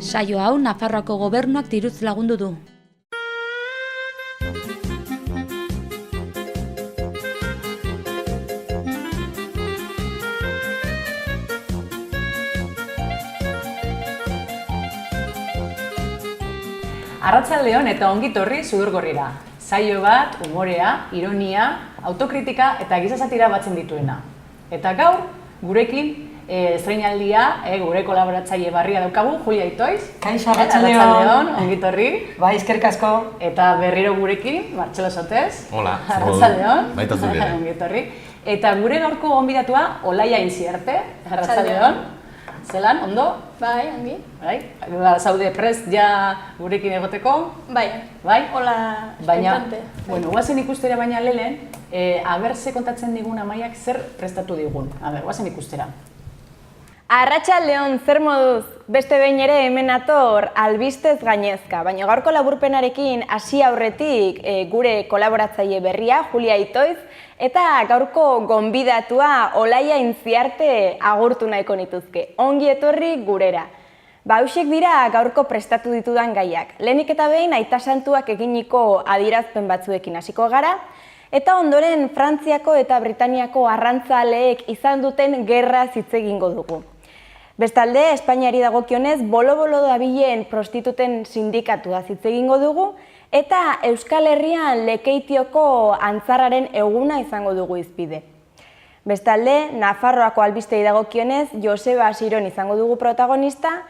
Saio hau Nafarroako gobernuak diruz lagundu du. Arratsaldeon eta ongi etorri Sudurgorrira. Saio bat, umorea, ironia, autokritika eta giza satira batzen dituena. Eta gaur, gurekin estreinaldia, gure kolaboratzaile barria daukagu, Julia Itoiz. Kaixo, arratsaldeon. Ongi etorri. Bai, eskerrik asko. Eta berriro gurekin, Martxelo Sotez. Hola. Arratsaldeon. Baita zure. Ongi etorri. Eta gure gaurko gonbidatua Olaia Intziarte. Arratsaldeon. Zelan, ondo? Bai, ongi. Bai, zaude prest ja gurekin egoteko? Bai. Bai? Hola, expectante. Bueno, guazen ikustera baina lehen, aber ze kontatzen digun Amaiak zer prestatu digun. Guazen ikustera. Arratsaldeon, zer moduz? Beste behin ere hemen ator albistez gainezka, baina gaurko laburpenarekin hasi aurretik gure kolaboratzaile berria, Julia Itoiz, eta gaurko gonbidatua Olaia Intziarte agurtu nahiko nituzke. Ongi etorri gurera. Hauexek dira gaurko prestatu ditudan gaiak. Lehenik eta behin aita santuak eginiko adierazpen batzuekin hasiko gara, eta ondoren Frantziako eta Britaniako arrantzaleek izan duten gerra hitz egingo dugu. Bestalde, Espainiari dagokionez, bolo-bolo dabilen prostituten sindikatuaz hitz egingo dugu, eta Euskal Herrian Lekeitioko antzarraren eguna izango dugu hizpide. Bestalde, Nafarroako albistei dagokionez, Joseba Asiron izango dugu protagonista,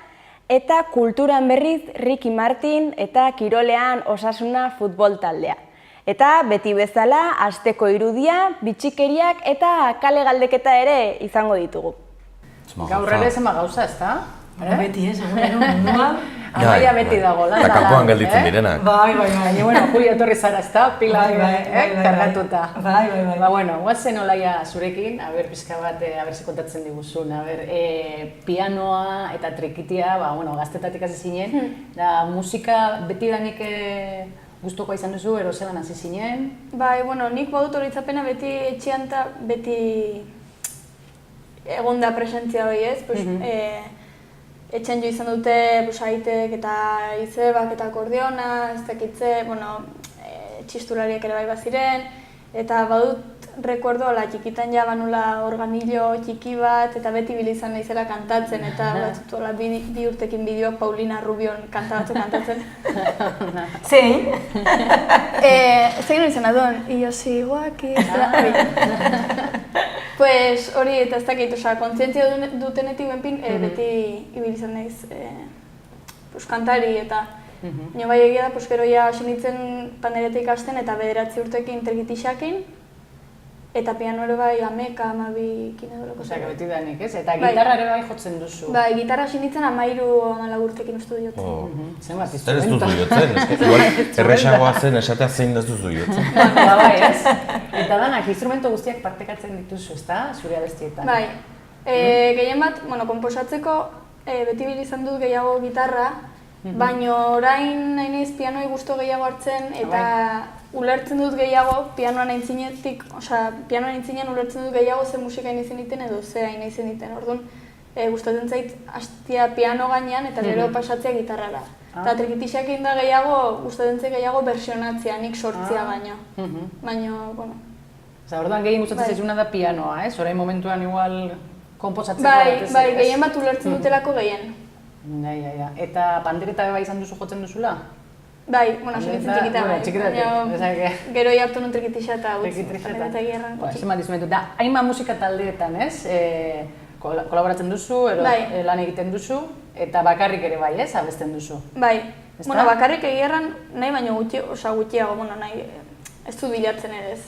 eta kulturan berriz Ricky Martin eta kirolean Osasuna futbol taldea. Eta beti bezala, asteko irudia, bitxikeriak eta kale galdeketa ere izango ditugu. Gaur ere zema gauza, ezta? Beti ez, mundua. Amaia beti dago, lan. Eta kanpoan gelditzen direnak. Bai. Baina, bueno, Julia etorri zara, ezta? Pila kargatuta. Bai. Bueno, guazen Olaia zurekin, pizka bat, ze kontatzen diguzun, pianoa eta trikitia, gaztetatik hasi zinen, da musika beti danik gustukoa izan duzu, ero zelan hasi zinen? Bai, nik badut horitzapena beti etxean eta beti egon da presentzia hori ez. Etxean jo izan dute aitek eta izebak eta akordeona, ez dakitze, txistulariak ere bai baziren, eta badut rekuerdo txikitan ja banula organillo txiki bat, eta beti bilizan naizela kantatzen, eta batzutu bi urtekin bideoak Paulina Rubion kanta batzu kantatzen. Zein? Zein hori zen adon, io ziguaki, pues hori eta ez dakit, kontzientzia dutenetik benpin beti ibilizan naiz kantari eta nio bai egia da, gero ja hasi nintzen pandereta ikasten eta 9 urtekin trikitixakin eta piano ere bai 11-12 edo loko. Osea, beti danik, ez? Eta gitarra ere bai jotzen duzu. Bai, gitarra hasi nintzen 13-14 urtekin uste du jotzen. Zenbat Ez ez duzu jotzen, igual erresagoa zen esatea zein ez duzu jotzen. Bai, ez? Eta danak, instrumento guztiak partekatzen dituzu, ezta? Zure abestietan. Bai, gehien bat, konposatzeko beti bil izan dut gehiago gitarra, baina orain nahi naiz pianoi gustu gehiago hartzen eta ulertzen dut gehiago pianoan aintzinetik, pianoan aintzinen ulertzen dut gehiago ze musika nahi zeniten edo ze nahi zeniten. Orduan, gustatzen zait hastia piano gainean eta gero pasatzea gitarrara. Eta trikitixakin da gehiago, gustatzen zait gehiago versionatzea, nik sortzea baino. Baina, orduan gehien gustatzen zaizuna da pianoa, ez? Orain momentuan igual konposatzeko. Bai, gehien bat ulertzen dutelako gehien. Ja. Eta pandereta bai izan duzu jotzen duzula? Bai, sunitzen txikita bai. Gero hartu nun trikitixa eta pandereta gierran. Zemat dizumentu, da hainbat musika taldeetan, ez? Kolaboratzen duzu, lan egiten duzu, eta bakarrik ere bai, ez? Abesten duzu. Bai, bakarrik egierran nahi baino gutxiago, nahi ez dut bilatzen ere ez.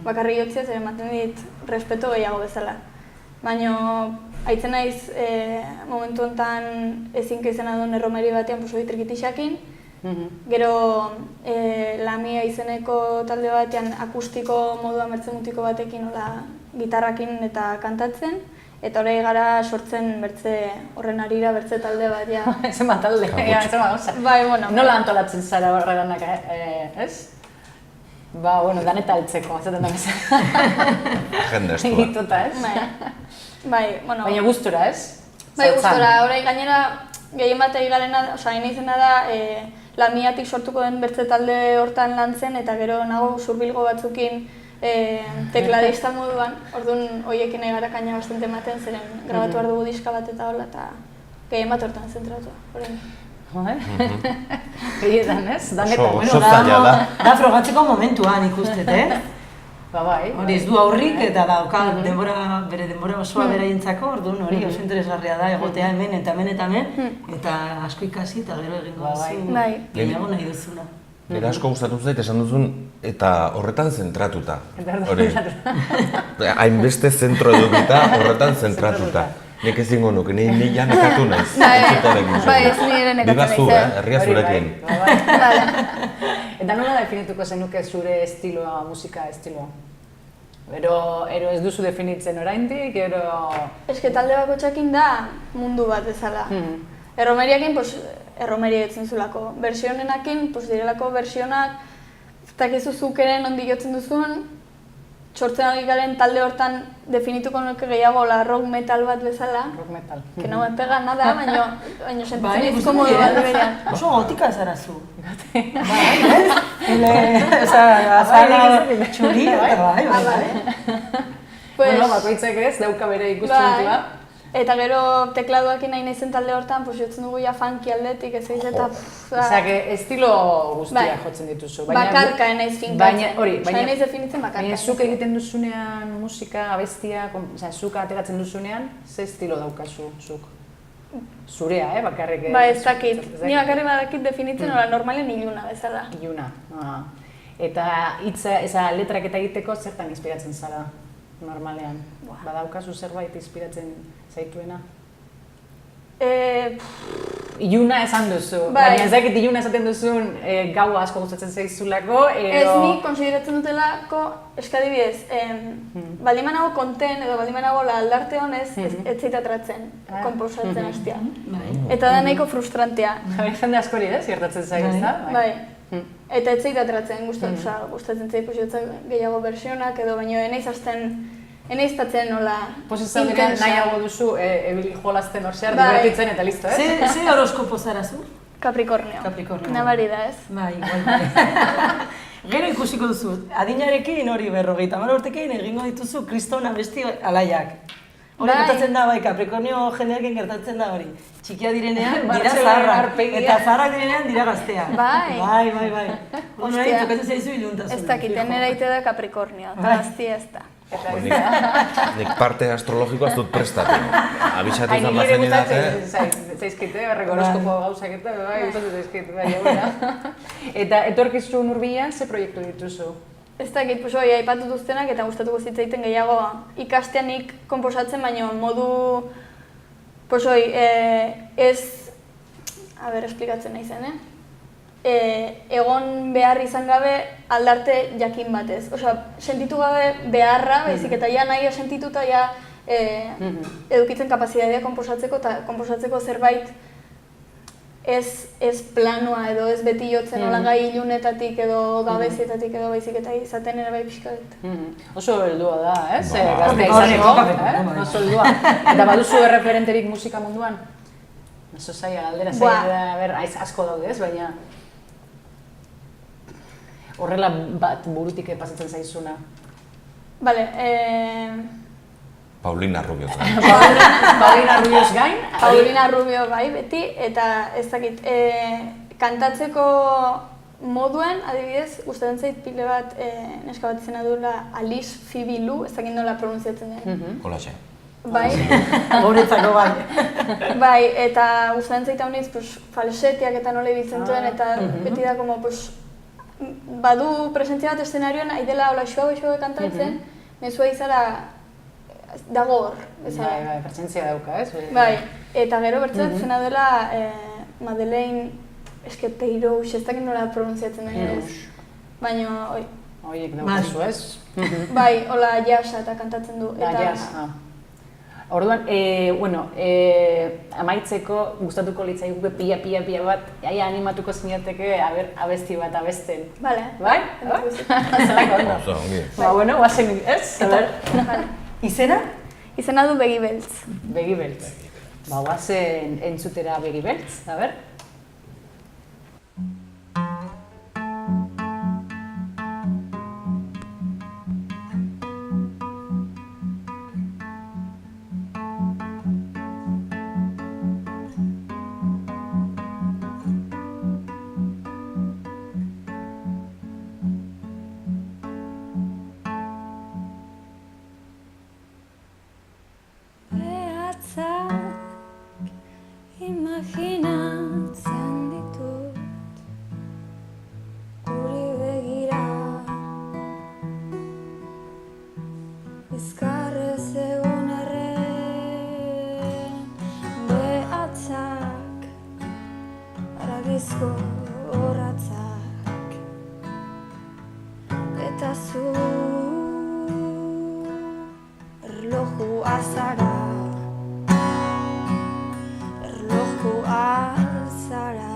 Bakarrik jotzia zer ematen dit respeto gehiago bezala. Baina haitzen naiz momentu honetan ezinka izena duen erromeri batean hori trikitixakin. Gero Lamia izeneko talde batean akustiko moduan bertzen mutiko batekin gitarrakin eta kantatzen. Eta hori gara sortzen bertze horren arira bertze talde bat, ja. Zema talde, zema gauza. Bai, nola antolatzen zara horreganak, ez? Daneta altzeko, zaten da bezala. Jende estua. Egituta, ez? Bai, Baina gustura, ez? Bai, gustora, orai gainera gehien bat egigarena, hain izena da, Lamiatik sortuko den bertze talde hortan lan zen, eta gero nago zurbilgo batzukin tekladista moduan, orduan horiekin egara kaina bastante ematen, zeren grabatu behar dugu diska bat eta hola, eta gehien bat hortan zentratua. Gehietan, ez? Oso zaila da. Da frogatzeko momentuan ikustet, Bai. Hori ez du aurrik eta dauka bere denbora osoa beraientzako, orduan hori oso interesgarria da egotea hemen eta hemen, eta asko ikasi eta gero egingo duzu gehiago nahi duzuna. Nire asko gustatu zait esan duzun eta horretan zentratuta. Hainbeste zentro edukita horretan zentratuta. Nik ezingo nuke, ni ja nekatu naiz. Bai, ez nire nekatu naiz. Biba zu, herria zurekin. Eta nola definituko zenuke zure estiloa, musika estiloa? Ero ez duzu definitzen oraindik, ero... Ez que talde bakotxakin da mundu bat bezala. Erromeriakin, erromeria etzen zulako. Versionenakin, direlako versionak, takizu zuk ere nondik jotzen duzun, sortzen ari garen talde hortan definituko nuke gehiago rock metal bat bezala. Rock metal. Que no me pega nada, baina sentitzen ez komodo alde berean. Oso gotika zara zu. Bai, azala txuri, bai. Bueno, bakoitzak ez, dauka bere ikuspuntua. Eta gero tekladuakin nahi naizen talde hortan, jotzen dugu ja funky aldetik, ez eiz eta... Osea, estilo guztia jotzen dituzu. Bakarka naiz finkatzen. Baina naiz definitzen bakarka. Baina zuk egiten duzunean musika, abestia, zuk ateratzen duzunean, ze estilo daukazu zuk? Zurea, bakarrik... Ba, ez dakit. Ni bakarrik badakit definitzen, normalen iluna bezala. Iluna. Eta hitza letrak eta egiteko zertan inspiratzen zara? Normalean. Badaukazu zerbait inspiratzen zaituena? Iluna esan duzu, baina ez dakit iluna esaten duzun gaua asko gustatzen zaizulako, Ez ni konsideratzen dutelako, eskadibidez, baldimanago konten edo baldimanago aldarte honez, ez zait atratzen, konposatzen hastia. Eta da nahiko frustrantea. Jende askori ez, gertatzen zaiz, da? Bai. Eta ez zait atratzen, gustatzen zait gehiago versionak edo, baina eneiztatzen nola intensa. Nahiago duzu, ebili jolazten orzear, divertitzen eta listo, ez? Ze horoskopo zara zu? Capricornio. Nabari da, ez? Bai, Gero ikusiko duzu, adinarekin hori 50 urtekin egingo dituzu kriston abesti alaiak. Hori gertatzen da, bai, Capricornio jendearekin gertatzen da hori. Txikia direnean, dira zaharrak, eta zaharrak direnean dira gazteak. Bai. Bai. Hori tokatzen zaizu iluntasuna. Ez dakiten eraite da Capricornio, eta gaztia ez da. Nik parte astrologikoa ez dut prestatu. Abisatu izan bazen idate. Zaizkite, horoskopo gauzak eta, bai, gustatzen zaizkite, bai, Eta etorkizun hurbilean, ze proiektu dituzu? Ez dakit, aipatu duztenak eta gustatuko zitzaiten gehiago ikasteanik konposatzen, baina modu, ez, esplikatzen nahi zen, egon behar izan gabe aldarte jakin batez. Sentitu gabe beharra, baizik eta ja nahi sentituta ja edukitzen kapazitatea konposatzeko eta konposatzeko zerbait ez planoa edo ez beti jotzen hola gai ilunetatik edo gabezietatik edo baizik eta izaten ere bai pixkat. Oso heldua da, ez? Gaztea izaneko, oso heldua. Eta baduzu erreferenterik musika munduan? Oso zaila, galdera zaila, asko daude, ez? Baina horrela bat burutik pasatzen zaizuna. Bale, Paulina Rubio gain. Paulina Rubioz gain? Paulina Rubio bai beti, eta ez dakit, kantatzeko moduen, adibidez, gustatzen zait pile bat neska bat izena duela Alice Phoebe Lu, ez dakit nola pronunziatzen den. Holaxe. Bai. Goretzako bai. Bai, eta gustatzen zait hauniz falsetiak eta nola ibiltzen duen, eta beti da badu presentzia bat eszenarioan, aidela hola xua kantatzen, mezua izala dago hor. Bai, presentzia dauka, ez? Bai, eta gero bertzatzen zena dela Madeleine Esqueteiro, ez dakit nola pronunziatzen da ez. Baina, Horiek daukazu, ez? Bai, hola jasa eta kantatzen du. Jazz, Orduan, amaitzeko gustatuko litzaiguke pila bat, animatuko zinateke abesti bat abesten. Bale. Bai? Zelako ondo. Oso, ongi. Bueno, guazen, ez? Izena? Izena du Begi Beltz. Begi Beltz. Ba, guazen entzutera Begi Beltz, a ber. Imaginatzen ditut guri begira bizkarrez egon arren behatzak haragizko horratzak eta zu erloju azara azara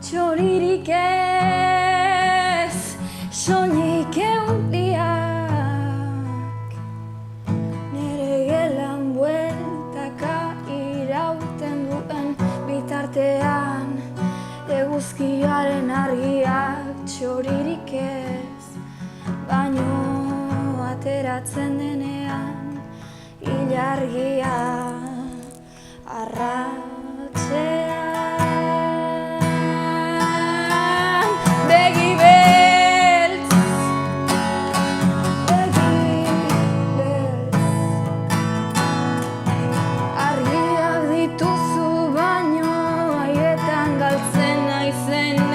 txoririk ez soilik eundiak nere gelan bueltaka irauten duen bitartean eguzkiaren argiak txoririk ez baino ateratzen denean ilargia arratsean Begi beltz, begi beltz argiak dituzu baino haietan galtzen naizenez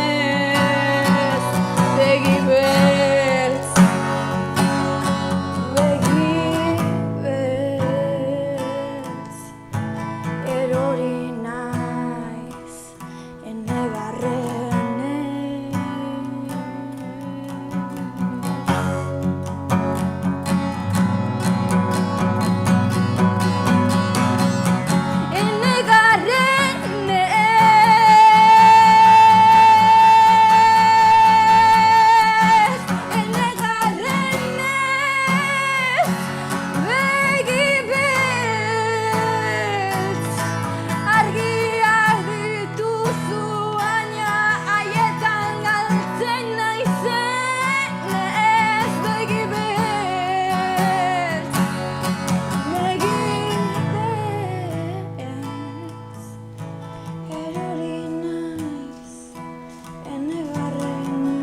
Begi beltz erori naiz ene barrenez ene garrenez ene garrenez Begi beltz argiak dituzu baina haietan galtzen naizenez Begi beltz erori naiz ene barrenez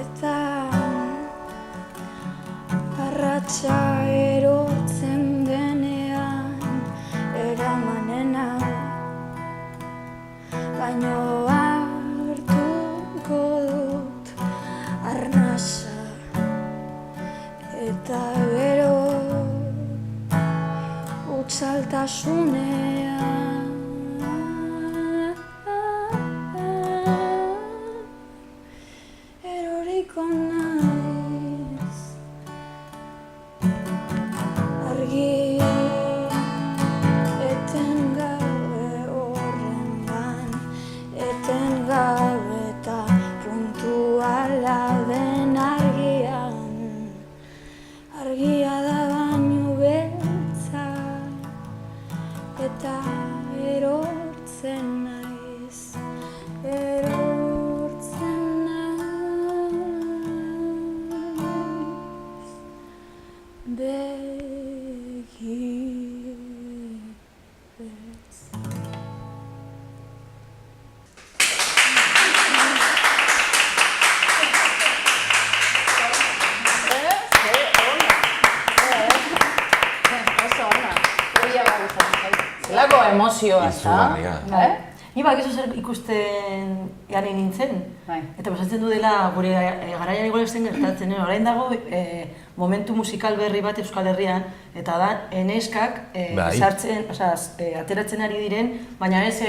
eta arratsa erortzen denean eramanen hau baino hartuko dut arnasa eta gero utsaltasunean eroriko naiz argi etengabe horrengan etengabe eta puntuala den argian argia da baino beltza eta erortzen naiz erortzen naiz Begi beltz Zelako emozioa, Izugarria. Ni bakizu zer ikusten garen nintzen, Bai. eta pasatzen du dela gure garaian igual esten gertatzen, orain dago momentu musikal berri bat Euskal Herrian, eta da neskak Bai. sartzen, ateratzen ari diren, baina ez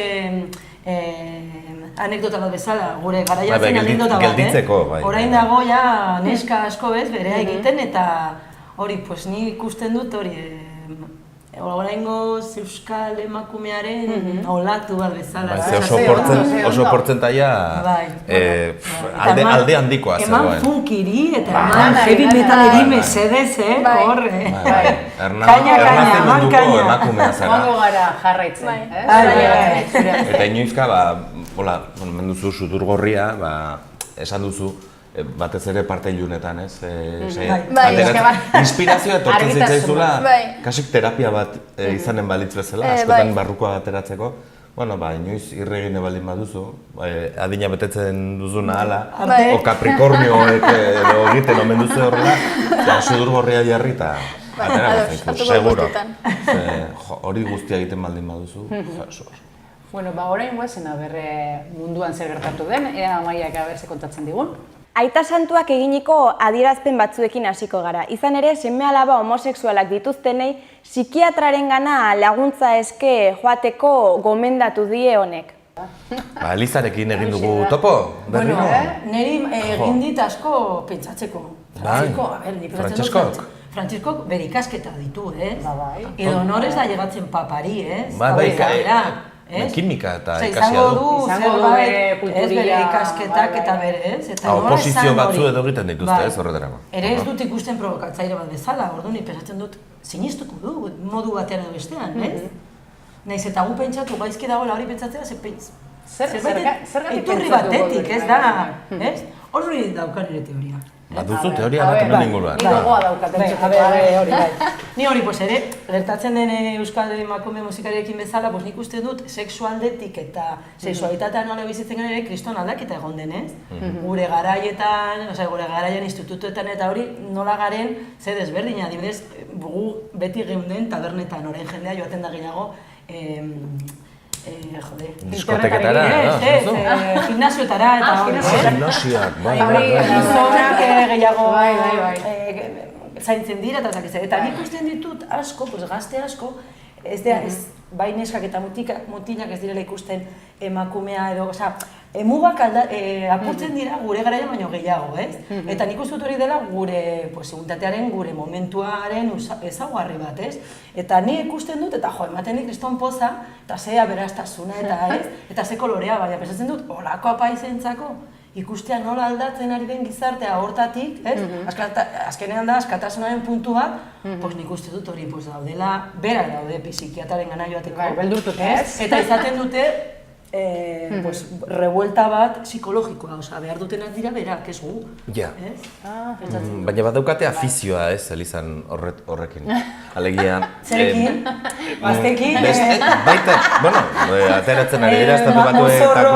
anekdota bat bezala, gure garaian zen anekdota bat, gelditzeko, bai. Orain dago ja neska asko bez berea egiten, eta hori, pues ni ikusten dut hori, oraingoz euskal emakumearen olatu bat bezala. Oso portzentaia alde handikoa zegoen. Eman funkiri eta eman heavy metaleri mesedez, hor. Ernazte munduko emakumea zara. Joango gara jarraitzen. Eta inoizka, hemen duzu suturgorria, esan duzu, batez ere parte ilunetan, ez? Inspirazioa etortzen zitzaizula, kasik terapia bat izanen balitz bezala, askotan barrukoa ateratzeko. Bueno, inoiz irregine baldin baduzu, adina betetzen duzuna hala, o Capricornioek edo egiten omen duzu horrela, sudurgorria jarri eta atera batzaizu, seguro. Hori guztia egiten baldin baduzu, Bueno, orain guazen munduan zer gertatu den, ea Amaiak ze kontatzen digun. Aita santuak eginiko adierazpen batzuekin hasiko gara. Izan ere, seme-alaba homosexualak dituztenei psikiatrarengana laguntza eske joateko gomendatu die honek. Elizarekin egin dugu topo, berriro? Neri egin dit asko pentsatzeko. Frantziskok bere ikasketa ditu, ez? Edo norez da llegatzen papari, ez? Kimika eta ikasia du. Izango du bere ikasketak eta bere, ez? Oposizio batzu edo egiten dituzte, ez horretarako. Ere ez dut ikusten provokatzaile bat bezala, orduan pensatzen dut, sinistuko du, modu batean edo bestean, ez? Naiz eta gu pentsatu, gaizki dagoela hori pentsatzea, zerbait iturri batetik, ez da, ez? Hori daukan ere teoria. Duzu teoria bat hemen inguruan. Ni gogoa daukat. Hori bai. Ni hori, ere, gertatzen den euskal emakume musikariekin bezala, nik uste dut sexualdetik eta sexualitatea nola bizitzen gara ere kriston aldaketa egon denez. Gure garaietan, gure garaian institutuetan eta hori nola garen ze desberdina, adibidez, gu beti geunden tabernetan, orain jendea joaten da gehiago, diskoteketara, gimnasioetara eta hori. Gimnasioak, gizonak gehiago zaintzen dira eta nik usten ditut asko, gazte asko, bai neskak eta mutilak ez direla ikusten emakumea edo, mugak apurtzen dira gure garaian baino gehiago, ez? Eta nik uste dut hori dela gure seguntatearen, gure momentuaren ezaugarri bat, ez? Eta ni ikusten dut, eta ematen dik kriston poza, eta ze aberastasuna eta ez, eta ze kolorea, baina pensatzen dut, holako apaizentzako, ikustea nola aldatzen ari den gizartea hortatik, ez? Azkenean da, askatasunaren puntu bat, nik uste dut hori daudela, bera daude psikiatraren gana joateko. Beldurtut, ez? Eta izaten dute, revuelta bat psikologikoa, behar dutenak dira berak, ez gu. Ja. Baina bat daukate afizioa, ez, Elizan horrekin. Alegia... Zerekin? Baztekin? Baita, ateratzen ari dira, estatu batuetako...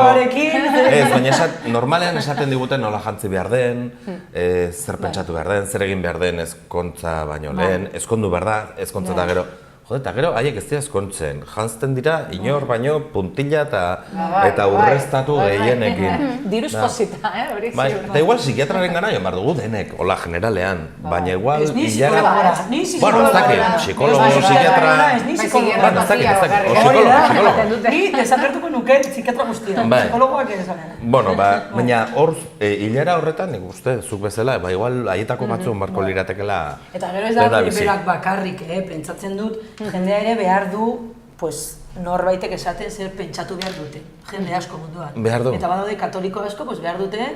Ez, baina normalean esaten diguten nola jantzi behar den, zer pentsatu behar den, zer egin behar den ezkontza baino lehen, ezkondu behar da, ezkontza eta gero. Jode, eta gero, haiek ez dira ezkontzen, jantzten dira, inor baino, puntilla eta urreztatu gehienekin. Diruz posita, hori ziur. Eta igual psikiatraren gana joan behar dugu denek, hola generalean, baina igual... Ez ni psikologa, ni psikologo, psikiatra... Ez psikologo, ni desagertuko nuke psikiatra guztia, psikologoak ez gana. Bueno, baina hor, hilera horretan, nik uste, zuk bezala, igual haietako batzuen barko liratekela... Eta gero ez da berak bakarrik, pentsatzen dut, jendea ere behar du, norbaitek esaten zer pentsatu behar dute. Jende asko munduan. Behar du. Eta badaude katoliko asko, behar dute,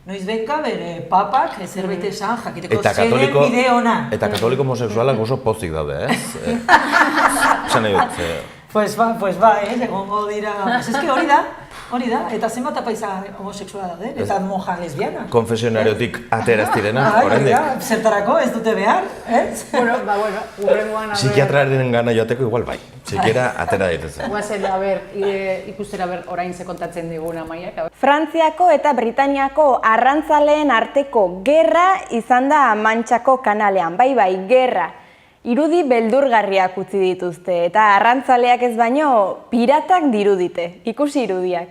noiz benka bere papak zerbait esan jakiteko zeren bide ona. Eta katoliko homosexualak oso pozik daude, ez? Esan nahi dut. Pues egongo dira, hori da, eta zenbat apaiza homosexuala daude, eta moja lesbiana. Konfesionariotik ateraz direnak, oraindik. Zertarako ez dute behar, ez? Bueno, urrengoan... Psikiatraren gana joateko igual bai, txikiera atera daitezen. Guazen, ikustera orain ze kontatzen digun Amaiak. Frantziako eta Britaniako arrantzaleen arteko gerra izan da Mantxako kanalean, bai, gerra. Irudi beldurgarriak utzi dituzte, eta arrantzaleak ez baino, piratak dirudite. Ikusi irudiak.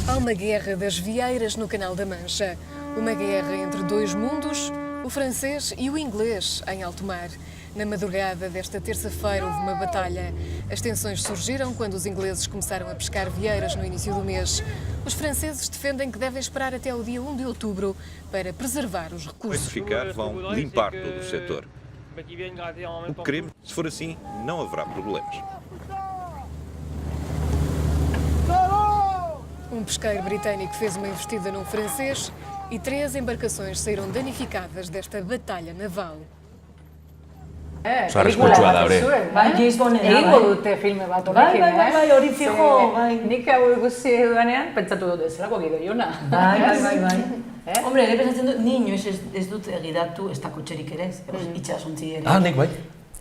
Há uma guerra das vieiras no Canal da Mancha. Uma guerra entre dois mundos, o francês e o inglês, em alto mar. Na madrugada desta terça-feira houve uma batalha. As tensões surgiram quando os ingleses começaram a pescar vieiras no início do mês. Os franceses defendem que devem esperar até o dia 1 de outubro para preservar os recursos. Vão limpar todo o setor. Queremos, se for assim, não haverá problemas. Um pesqueiro britânico fez uma investida num francês e 3 embarcações saíram danificadas desta batalha naval. Oso arriskutsua da hori. Bai, James Bondena, Egingo bai. dute filme bat horrekin, Bai, hori fijo, bai. Nik hau ikusi dudanean, pentsatu dut ez zelako gidoiona. Bai. Hombre, ere pensatzen dut, ni inoiz ez dut egidatu ez da kotxerik ere, itxasuntzi ere. Nik bai.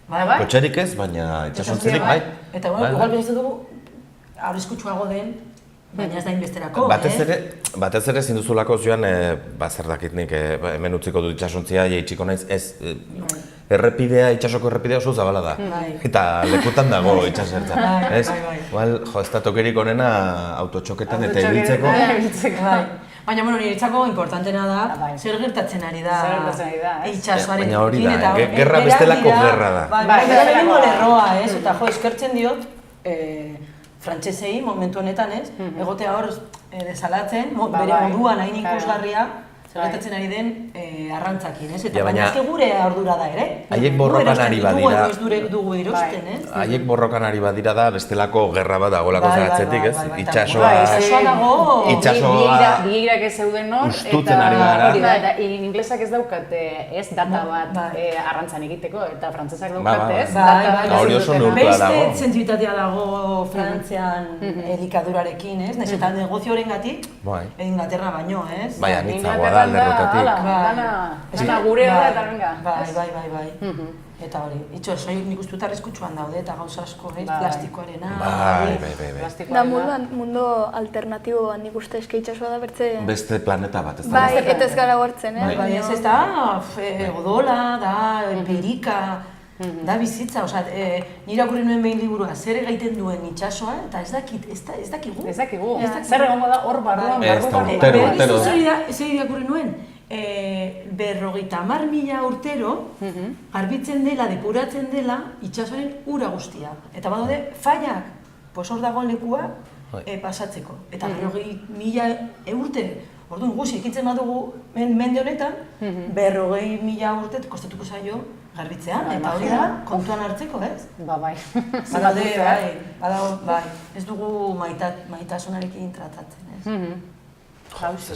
Bai. Kotxerik ez, baina itxasuntzirik bai. Eta igual pensatzen dugu, arriskutsuago den, baina ez da inbesterako, Batez ere zinduzulako zioan, zer dakit nik hemen utziko dut itxasuntzia, jaitsiko naiz, ez, errepidea, itxasoko errepidea oso zabala da. Eta lekutan dago itxasertza, ez? Igual, ez da tokerik onena autotxoketan eta ibiltzeko. Baina, niretzako importantena da, zer gertatzen ari da itxasoarekin. Baina hori da, gerra bestelako gerra da. Bai, lehenengo lerroa, ez? Eta eskertzen diot, frantsesei momentu honetan, ez? Egotea hor desalatzen, bere moduan hain ikusgarria, zer gertatzen ari den arrantzakin, ez? Eta baina ezke gure ardura da ere. Haiek borrokan ari badira. Ez dugu erosten, ez? Haiek borrokan ari badira da bestelako gerra bat dagolako zaratzetik, ez? Itxasoa dago. Bigirak ez zeuden hor. Ustuten ari gara. Eta inglesak ez daukate, ez, data bat arrantzan egiteko, eta frantsesak daukate, ez? Hori oso neurtua dago. Beste sentsibitatea dago Frantzian elikadurarekin, ez? Naiz eta negozioarengatik, Inglaterra baino, ez? Bai, anitzagoa da alderrotatik. Dana gurea da eta venga. Bai. Eta hori, nik uste dut arriskutsuan daude eta gauza asko, plastikoarena. Bai. Da mundu alternatibo bat nik uste eske itxasua da bertze... Beste planeta bat, ez da? Bai, eta ez gara gortzen, Bai, ez da, odola, da, empirika, da bizitza, nire irakurri nuen behin liburua, zer egiten duen itxasoa, eta ez dakigu. Ez dakigu. Zer egongo da hor barruan, urtero. Zer irakurri nuen? 50.000 urtero garbitzen dela, depuratzen dela itxasoaren ura guztia. Eta badaude faiak, hor dagoen lekua pasatzeko. Eta 50.000 urte, orduan guzti ikitzen badugu mende honetan, 50.000 urte kostatuko zaio garbitzea, eta hori da kontuan hartzeko, ez? Bai. Bai, ez dugu maitasunarekin tratatzen, ez?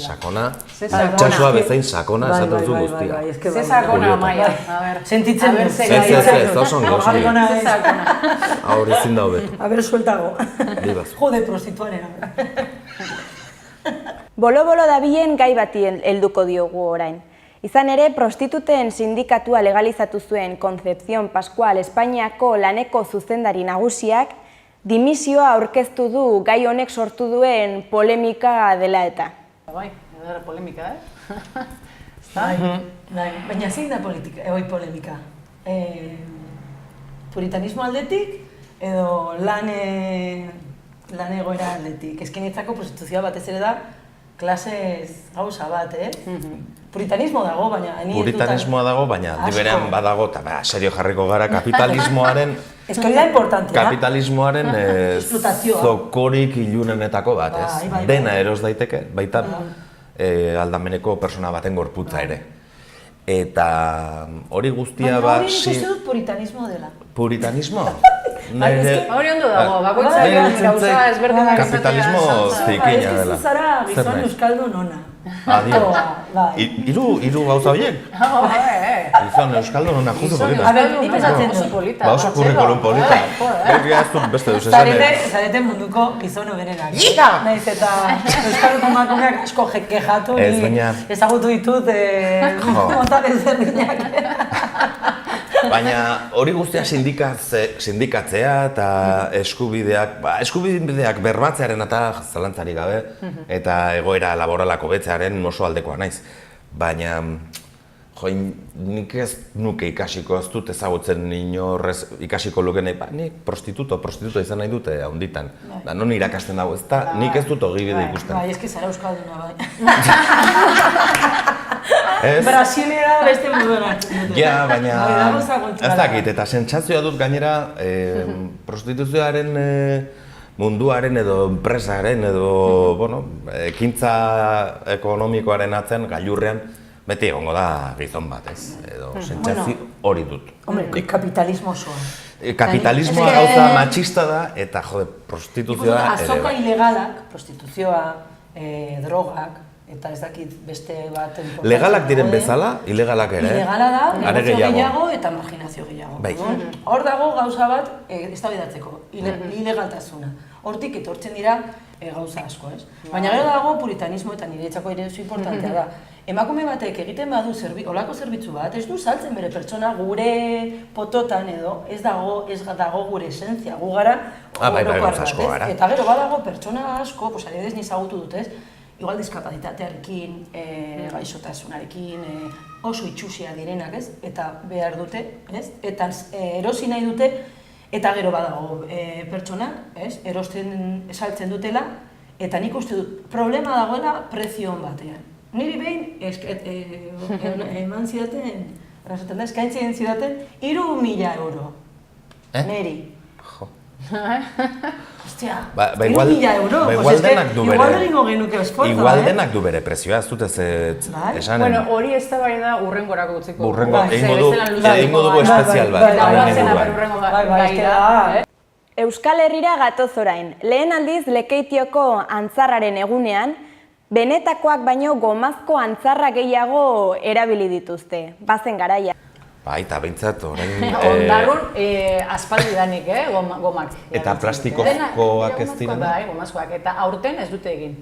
Sakona, itxasua bezain sakona esaten zu guztia. Ze sakona, Maia, sentitzen dut. Ez, oso ondo. Hor ezin da hobetu. Sueltago. Jode, prostituaren. Bolo-bolo dabilen gai bati helduko diogu orain. Izan ere, prostituten sindikatua legalizatu zuen Concepción Pascual Espainiako laneko zuzendari nagusiak dimisioa aurkeztu du gai honek sortu duen polemika dela eta. Bai, edera polemika, Baina zein da polemika? Puritanismo aldetik edo lan egoera aldetik? Ezkenetzako prostituzioa batez ere da klasez gauza bat, Puritanismo dago, baina... Puritanismoa dago, baina liberean badago, eta serio jarriko gara, kapitalismoaren... Ez hori da importantea. Kapitalismoaren zokorik ilunenetako bat, ez? Dena eros daiteke, baita aldameneko persona baten gorputza ere. Eta hori guztia ba... Baina hori nik uste dut puritanismo dela. Puritanismo? Hori ondo dago, bakoitzak gauza ezberdinak izatea... Kapitalismo zikina dela. Ez zara gizon euskaldun ona. Adio. Hiru gauza horiek? Gizon euskaldun ona justu polita. Nik pesatzen dut. Oso kurrikulum polita. Begia ez dut beste duz esan. Zarete munduko gizon oberenak. Naiz eta euskaldun emakumeak asko kexatu, ezagutu ditut montan ezberdinak. Baina hori guztia sindikatzea eta eskubideak bermatzearen eta zalantzarik gabe eta egoera laboralako betzearen oso aldekoa naiz. Baina nik ez nuke ikasiko, ez dut ezagutzen inorrez ikasiko luke nahi, nik prostituto izan nahi dute handitan. Non irakasten dago, ez da, nik ez dut ogibide ikusten. Bai, eski zara euskalduna, bai. Brasilera beste munduan. Ja, baina ez dakit, eta sentsazioa dut gainera prostituzioaren munduaren edo enpresaren edo ekintza ekonomikoaren atzen, gailurrean, beti egongo da gizon bat, ez? Edo hori dut. Hombre, kapitalismo osoa. Kapitalismoa gauza matxista da, eta jode, prostituzioa ere. Azoka bai. ilegalak, prostituzioa, drogak, eta ez dakit beste bat... Legalak diren bezala, ilegalak ere. Ilegala da, are negozio gehiago. gehiago eta marginazio gehiago. Bai. Hor dago gauza bat eztabaidatzeko, ilegaltasuna. Hortik etortzen dira gauza asko, ez? Baina gero dago puritanismo eta niretzako ere oso importantea da. Emakume batek egiten badu olako zerbitzu bat, ez du saltzen bere pertsona gure pototan edo, ez dago gure esentzia, gu gara orokoar bat, ez? Eta gero badago pertsona asko, adibidez ni ezagutu dut, ez? Igual diskapazitatearekin, gaixotasunarekin, oso itxusia direnak, ez? Eta behar dute, ez? Eta erosi nahi dute, eta gero badago pertsonak, ez? Erosten saltzen dutela, eta nik uste dut problema dagoela prezio batean. Niri behin eman zidaten, eskaintzen zidaten, 3.000 euro. Neri. Jo. Ostia, igual 3.000 euro. Igual denak du bere. Igual egingo genuke esforzo, Igual denak du bere prezioa, ez dut ez esanen. Bueno, hori ez da bai da urrengorako utziko. Urrengo, egingo dugu espezial bat. Euskal Herrira gatoz orain. Lehen aldiz Lekeitioko antzarraren egunean, benetakoak baino gomazko antzarra gehiago erabili dituzte. Bazen garaia. Eta behintzat, orain... Ondarrun, aspaldidanik, gomak. Eta plastikozkoak ez dira? Bai, gomazkoak. Eta aurten ez dute egin.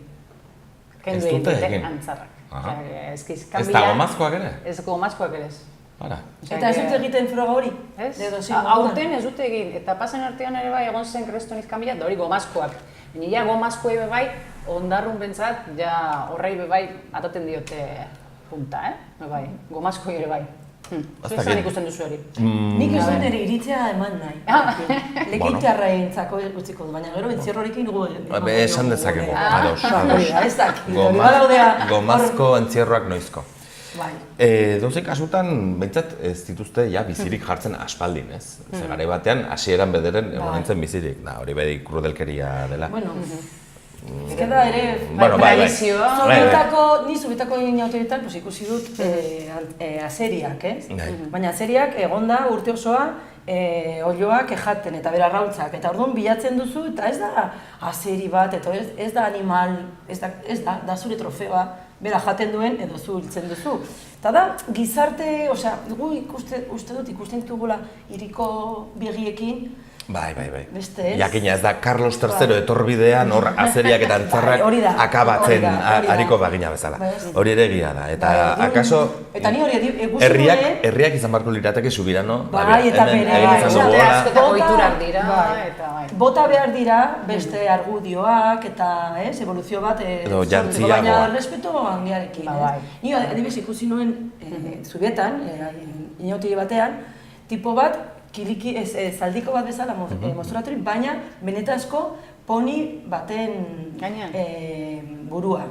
Ez dute egin? Antzarrak. Ez da gomazkoak ere? Ez gomazkoak ere. Eta ez dute egiten froga hori? Aurten ez dute egin. Eta pasen artean ere bai, egon zen krestoniz kanbila, da hori gomazkoak. Baina gomazkoei bai, ondarrun bentsat, horrei bai, ataten diote punta, bai, gomazkoi ere bai. Zuezan ikusten duzu hori. Nik ez dut nire iritzea eman nahi. Lekeitiarra entzako utziko du, baina gero entzierrorekin dugu... Esan dezakegu, ados. Ez dakit, gomazko entzierroak noizko. Dozein kasutan, behintzat ez dituzte bizirik jartzen aspaldin, ez? Garai batean, hasieran bederen egon bizirik, hori bedik krudelkeria dela. Ezkeda ere, tradizioa. Ni Zubietako inauterietan ikusi dut azeriak, ez? Baina azeriak egonda urte osoa olioak ejaten eta bera arrauntzak. Eta orduan bilatzen duzu eta ez da azeri bat, eta ez da animal, ez da zure trofeoa bera jaten duen edo zu hiltzen duzu. Eta da, gizarte, gu uste dut ikusten ditugula hiriko begiekin, Bai. Jakina ez da, Carlos III etorbidean hor azeriak eta antzarrak akabatzen hariko bagina bezala. Hori ere egia da. Eta akaso herriak izan barko lirateke Subirano. Bai, eta bere. Bota behar dira beste argudioak eta evoluzio bat sortzeko, baina respeto handiarekin. Ni adibidez ikusi nuen Zubietan, inautegi batean, tipo bat, zaldiko bat bezala mostratu, baina benetazko poni baten burua.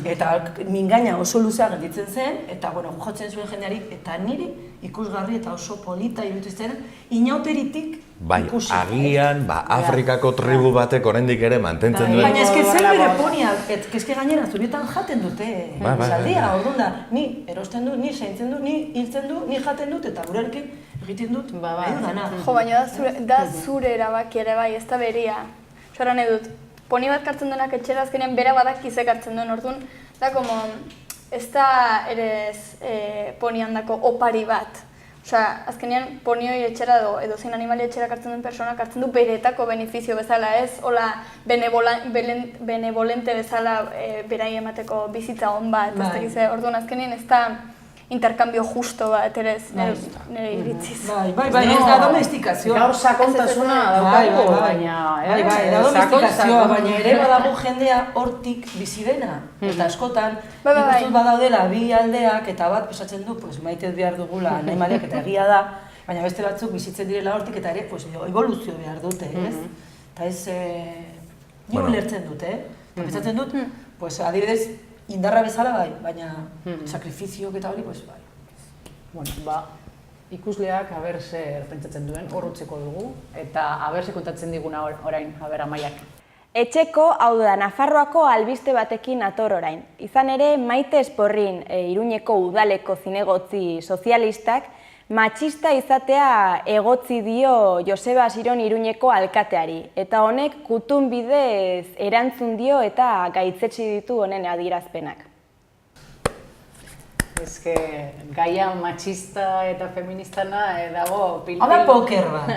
Eta mingaina oso luzea gelditzen zen, eta jotzen zuen jendeari, eta niri ikusgarri eta oso polita iruditu zen, inauteritik ikusi. Bai, agian, Afrikako tribu batek oraindik ere mantentzen duen. Baina zen bere ponia, eske gainera Zubietan jaten dute zaldia, orduan da, ni erosten dut, ni zaintzen dut, ni hiltzen dut, ni jaten dut, eta gurearekin egiten dut, dana. Jo, baina da zure erabaki ere bai, ez da beria. Zora nahi dut, poni bat kartzen duenak etxera azkenean bera badakizek hartzen duen, orduan, da como, ez da ere poni handako opari bat. Osea, azkenean poni hori etxera edo zein animali etxera kartzen duen personak hartzen du beretako benefizio bezala, ez? Hola, benevolente bezala berai emateko bizitza on bat, ez dakize, orduan azkenean ez da interkambio justo bat, ere nire iritziz. Bai, ez da domestikazioa. Gaur sakontasuna daukagu, baina... Bai, da domestikazioa, baina ere badago jendea hortik bizi dena. Eta askotan, ikusten badaudela bi aldeak eta bat pesatzen du, maite behar dugula animaliak eta egia da, baina beste batzuk bizitzen direla hortik eta ere evoluzio behar dute, ez? Eta ez, nire ulertzen dute, eta pesatzen dut, adibidez, indarra bezala bai, baina sakrifizioak eta hori, bai. Bueno, ikusleak aber zer pentsatzen duen, hor utziko dugu, eta aber zer kontatzen diguna orain, aber Amaiak. Etxeko, hau da, Nafarroako albiste batekin ator orain. Izan ere, Maite Esporrin, Iruñeko udaleko zinegotzi sozialistak, matxista izatea egotzi dio Joseba Siron Iruñeko alkateari, eta honek kutun bidez erantzun dio eta gaitzetsi ditu honen adierazpenak. Ez que gaia matxista eta feministana dago pil-pil. Hau da poker bat,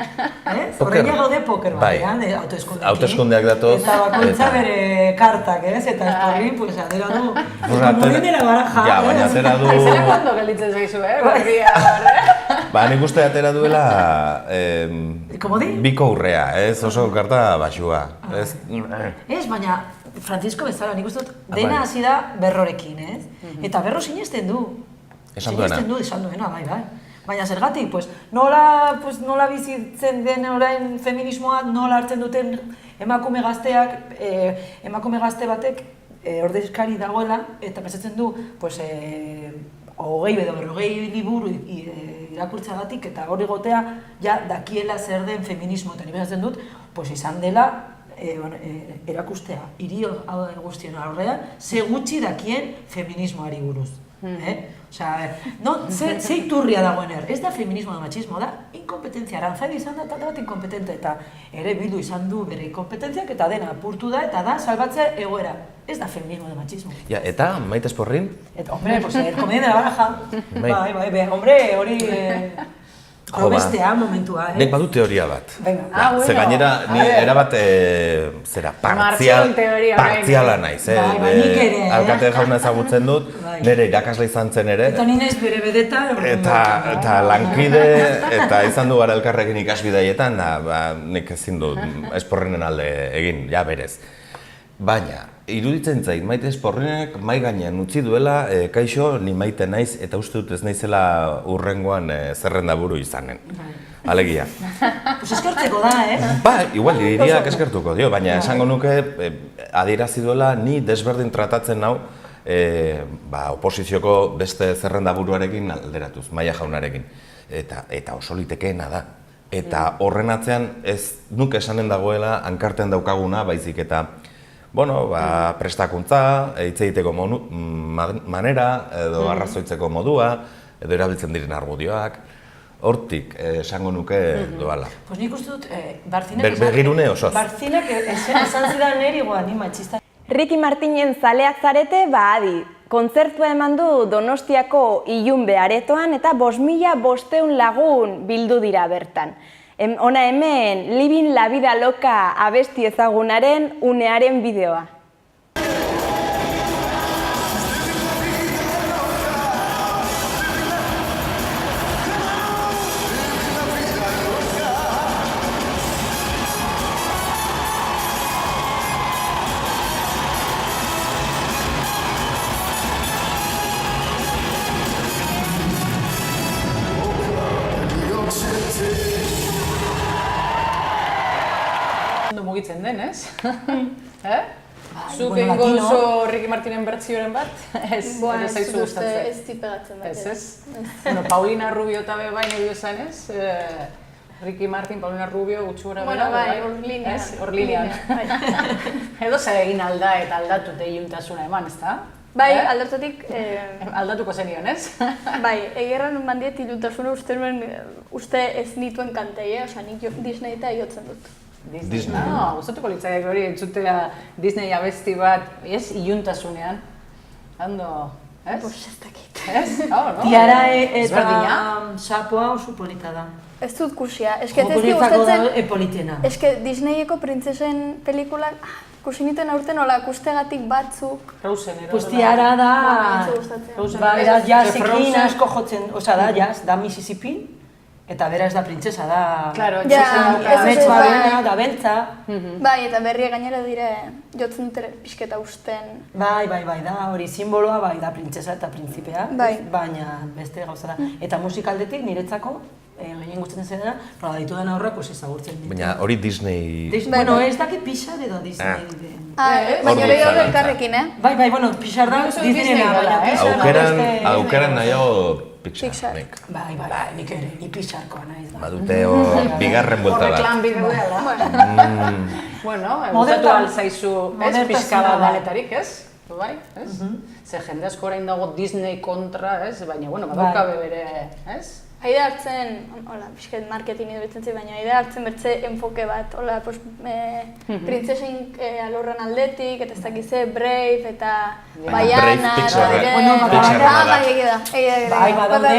Horreina gaude poker bat, hauteskundekin. Hauteskundeak datoz. Eta bakoitza bere kartak, eta esporrin, pues, adera du. Komodin dela baraja. Ja, baina atera du... Zela kondo gelditzen zaizu, Ba, nik uste atera duela... Komodin? Biko urrea, oso karta baxua. Ez, baina Francisco bezala, nik uste dut, dena hasi da berrorekin, ez? Eta berro sinesten du. Esan duena. Esan duena, bai. Baina zergatik, nola bizitzen den orain feminismoa, nola hartzen duten emakume gazteak, emakume gazte batek ordezkari dagoela, eta pensatzen du, 20 edo 40 liburu irakurtzagatik, eta hori gotea, ja, dakiela zer den feminismo, eta nimezatzen dut, izan dela, erakustea, hiri guztien aurrean, ze gutxi dakien feminismoari buruz. Ze iturria dagoen ez da feminismo da machismo, da inkompetentzia. Aranzadi izan da talde bat inkompetente, eta ere Bildu izan du bere inkompetentziak, eta dena apurtu da, eta da salbatzea egoera. Ez da feminismo da machismo. Eta, Maite Esporrin? Hombre, komedien dela baraja. Bai, hombre, hori... Probestea momentua, Nek badu teoria bat. Venga. Ze gainera, ni erabat, partziala naiz, nik ere, alkate jauna ezagutzen dut, nire irakasle izan zen ere. Eta ninez bere bedeta. Eta lankide, eta izan du gara elkarrekin ikasbidaietan, nik ezin dut Esporrinen alde egin, ja berez. Baina, iruditzen zait, Maite Esporrinek mai gainean utzi duela, kaixo, ni Maite naiz, eta uste dut ez naizela urrengoan zerrendaburu izanen. Alegia. Eskertzeko da, Ba, igual, iriak eskertuko dio, baina esango nuke adierazi duela ni desberdin tratatzen nau oposizioko beste zerrendaburuarekin alderatuz, Maia Jaunarekin. Eta oso litekeena da. Eta horren atzean ez nuke esanen dagoela hankartean daukaguna, baizik eta prestakuntza, hitz egiteko manera, edo arrazoitzeko modua, edo erabiltzen diren argudioak, hortik esango nuke doala. Nik uste dut, Barzinek begirune osoz. Barzinek esan zidan neri ni matxista. Ricky Martinen zaleak zarete, adi. Kontzertua eman du Donostiako Ilunbe aretoan eta 5.500 lagun bildu dira bertan. Hona hemen, Living la vida loca abesti ezagunaren unearen bideoa. Mugitzen den, ez? Zuk egingo duzu Ricky Martinen bertzioren bat? Ez zaizu gustatzen? Ez tipegatzen bat. Ez? Paulina Rubio eta bebain edo esan, ez? Ricky Martin, Paulina Rubio, gutxura bera, hor linean. Edo zer egin alda eta aldatu teiluntasuna eman, ez da? Bai, aldatutik... Aldatuko zenion, ez? Bai, egerran mandiet iluntasuna uste ez nituen kantei, oza, nik Disney eta jotzen dut. Disney? Gustatuko litzaiak hori entzutea Disney abesti bat, ez, iluntasunean. Ando, ez? Ez dakit. Ez? Tiara eta sapoa oso polita da. Ez dut kusia. Ez que ez di gustatzen... politena. Ez que Disneyeko printzesen pelikulak, kusi niten aurten hola kustegatik batzuk. Frozen, ero. Pues Tiara da... Ba, beraz jazzekin asko jotzen, oza da, jazz, da Mississippi. Eta bera ez da printzesa, da... Claro, da beltza. Bai, eta berria gainera dire jotzen dute pixketa usten. Bai, da hori simboloa, bai, da printzesa eta printzipea. Baina beste gauza da. Eta musikaldetik niretzako, gehien gustatzen zena, proba ditudan aurrak ezagurtzen ditu. Baina hori Disney... Bueno, ez dakit Pixar edo Disney. Baina hori daude elkarrekin, Bai, bueno, Pixar da Disneyena, baina Pixar... Aukeran nahiago Pixar. Bai, nik ere, ni Pixarkoa naiz da. Badute hor bigarren buelta bat. Horreklan bide dela. Bueno, gustatu alzaizu ez pixkada danetarik, ez? Bai, ez? Ze jende asko orain dago Disney kontra, ez? Baina, bueno, badaukabe bere, ez? Aide hartzen, hola, pixket marketing iruditzen zait, baina aide hartzen bertze enfoke bat, hola, pues, printzesen alorran aldetik, eta ez dakize, Brave, eta Baiana, eta Bai, badaude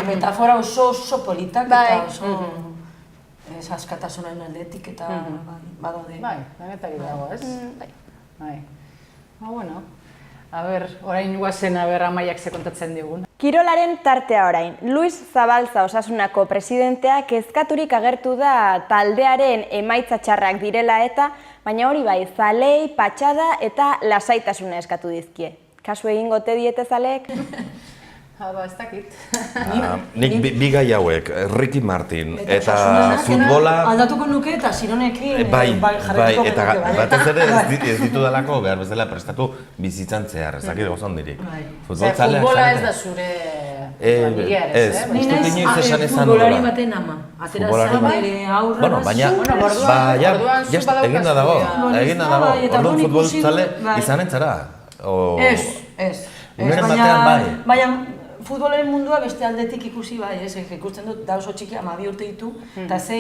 metafora oso politak eta oso askatasunaren aldetik eta badaude. Bai, benetak dago, ez? Bai. Bueno, orain guazen, Amaiak ze kontatzen digun. Kirolaren tartea orain. Luis Zabalza Osasunako presidentea kezkaturik agertu da taldearen emaitza txarrak direla eta, baina hori bai, zalei, patxada eta lasaitasuna eskatu dizkie. Kasu egingo te diete zaleek? Ez dakit. Nik bi gai hauek, Ricky Martin eta futbola... Aldatuko nuke eta Sironekin jarrituko eta batez ere ez ditu dalako behar bezala prestatu bizitzan zehar, ez dakit gozon dirik. Futbola ez da zure familiar, ez? Ez dut inoiz esan ezan futbolari baten ama. Atera bere aurra eginda dago, orduan futbol zale izanen zara. Ez. Baina futbolaren mundua beste aldetik ikusi bai, ikusten dut da oso txiki 12 urte ditu, eta ze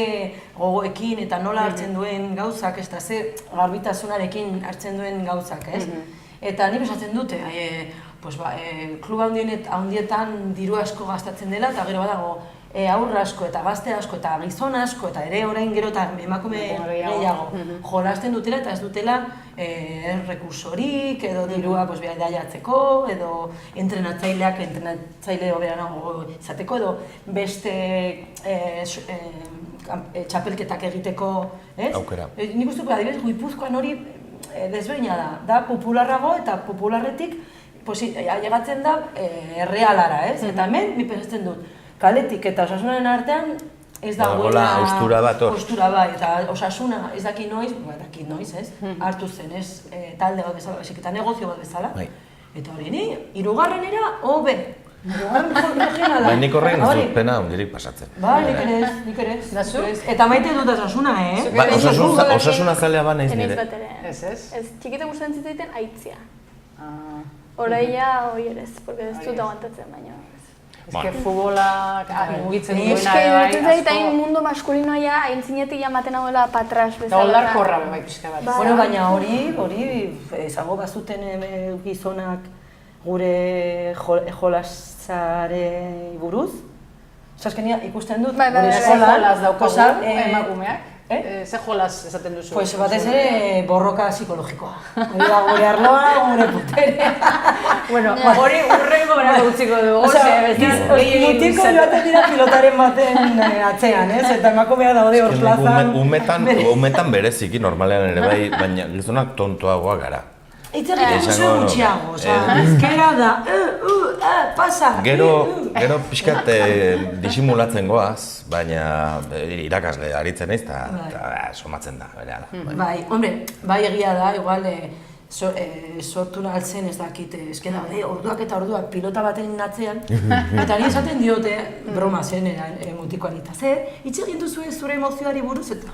gogoekin eta nola hartzen duen gauzak, eta ze garbitasunarekin hartzen duen gauzak, ez? Eta nik esaten dute, kluba handietan diru asko gastatzen dela, eta gero badago aurra asko eta gazte asko eta gizon asko eta ere orain gero eta emakume gehiago jolasten dutela eta ez dutela rekursorik edo dirua bidaiatzeko edo entrenatzaile hoberanago izateko edo beste txapelketak egiteko, ez? Aukera. Nik uste adibidez Gipuzkoan hori desberdina da popularrago eta popularretik ailegatzen da errealara, ez? Eta hemen, nik pensatzen dut, kaletik eta Osasunaren artean ez dagoela postura bai, eta Osasuna ez daki noiz, ez? Hartu zen, ez talde bat bezala, eta negozio bat bezala. Eta hori ni, 3. hobe. 3. regionala. Bai, nik horrein ez dut pena ondirik pasatzen. Bai, nik ere ez. Eta maite dut Osasuna, Osasuna zalea ba naiz nire. Ez, txikitan gustatzen zitzaiten aitzia. Oraia hori ere ez, porque ez dut aguantatzen baina. Ez que futbolak mugitzen duena bai, asko... Ez que hain mundu maskulinoa hain zinetik jamaten hauela patras bezala. Eta oldarkorra bai pixka bat. Bueno, baina hori izango bazuten gizonak gure jolasare buruz. Osasken ikusten dut, gure jolas daukagu emakumeak. Ze jolas esaten duzu? Pues batez ere borroka psikologikoa. Hori da gure arloa, gure puterea. Bueno, hori urrengo berako utziko dugu. Mutiko joaten dira pilotaren baten atzean, ez? Eta emakumea daude hor plazan. Umetan bereziki normalean ere bai, baina gizonak tontoagoa gara. Hitz egiten oso gutxiago, ezkera da, pasa. Gero pixkat disimulatzen goaz, baina irakasle aritzen naiz eta somatzen da, berehala. Bai, hombre, bai egia da, igual sortu naltzen ez dakit, eskeda, orduak eta orduak pilota baten atzean, eta ni esaten diote, broma zen mutikoan eta hitz egin duzu zure emozioari buruz eta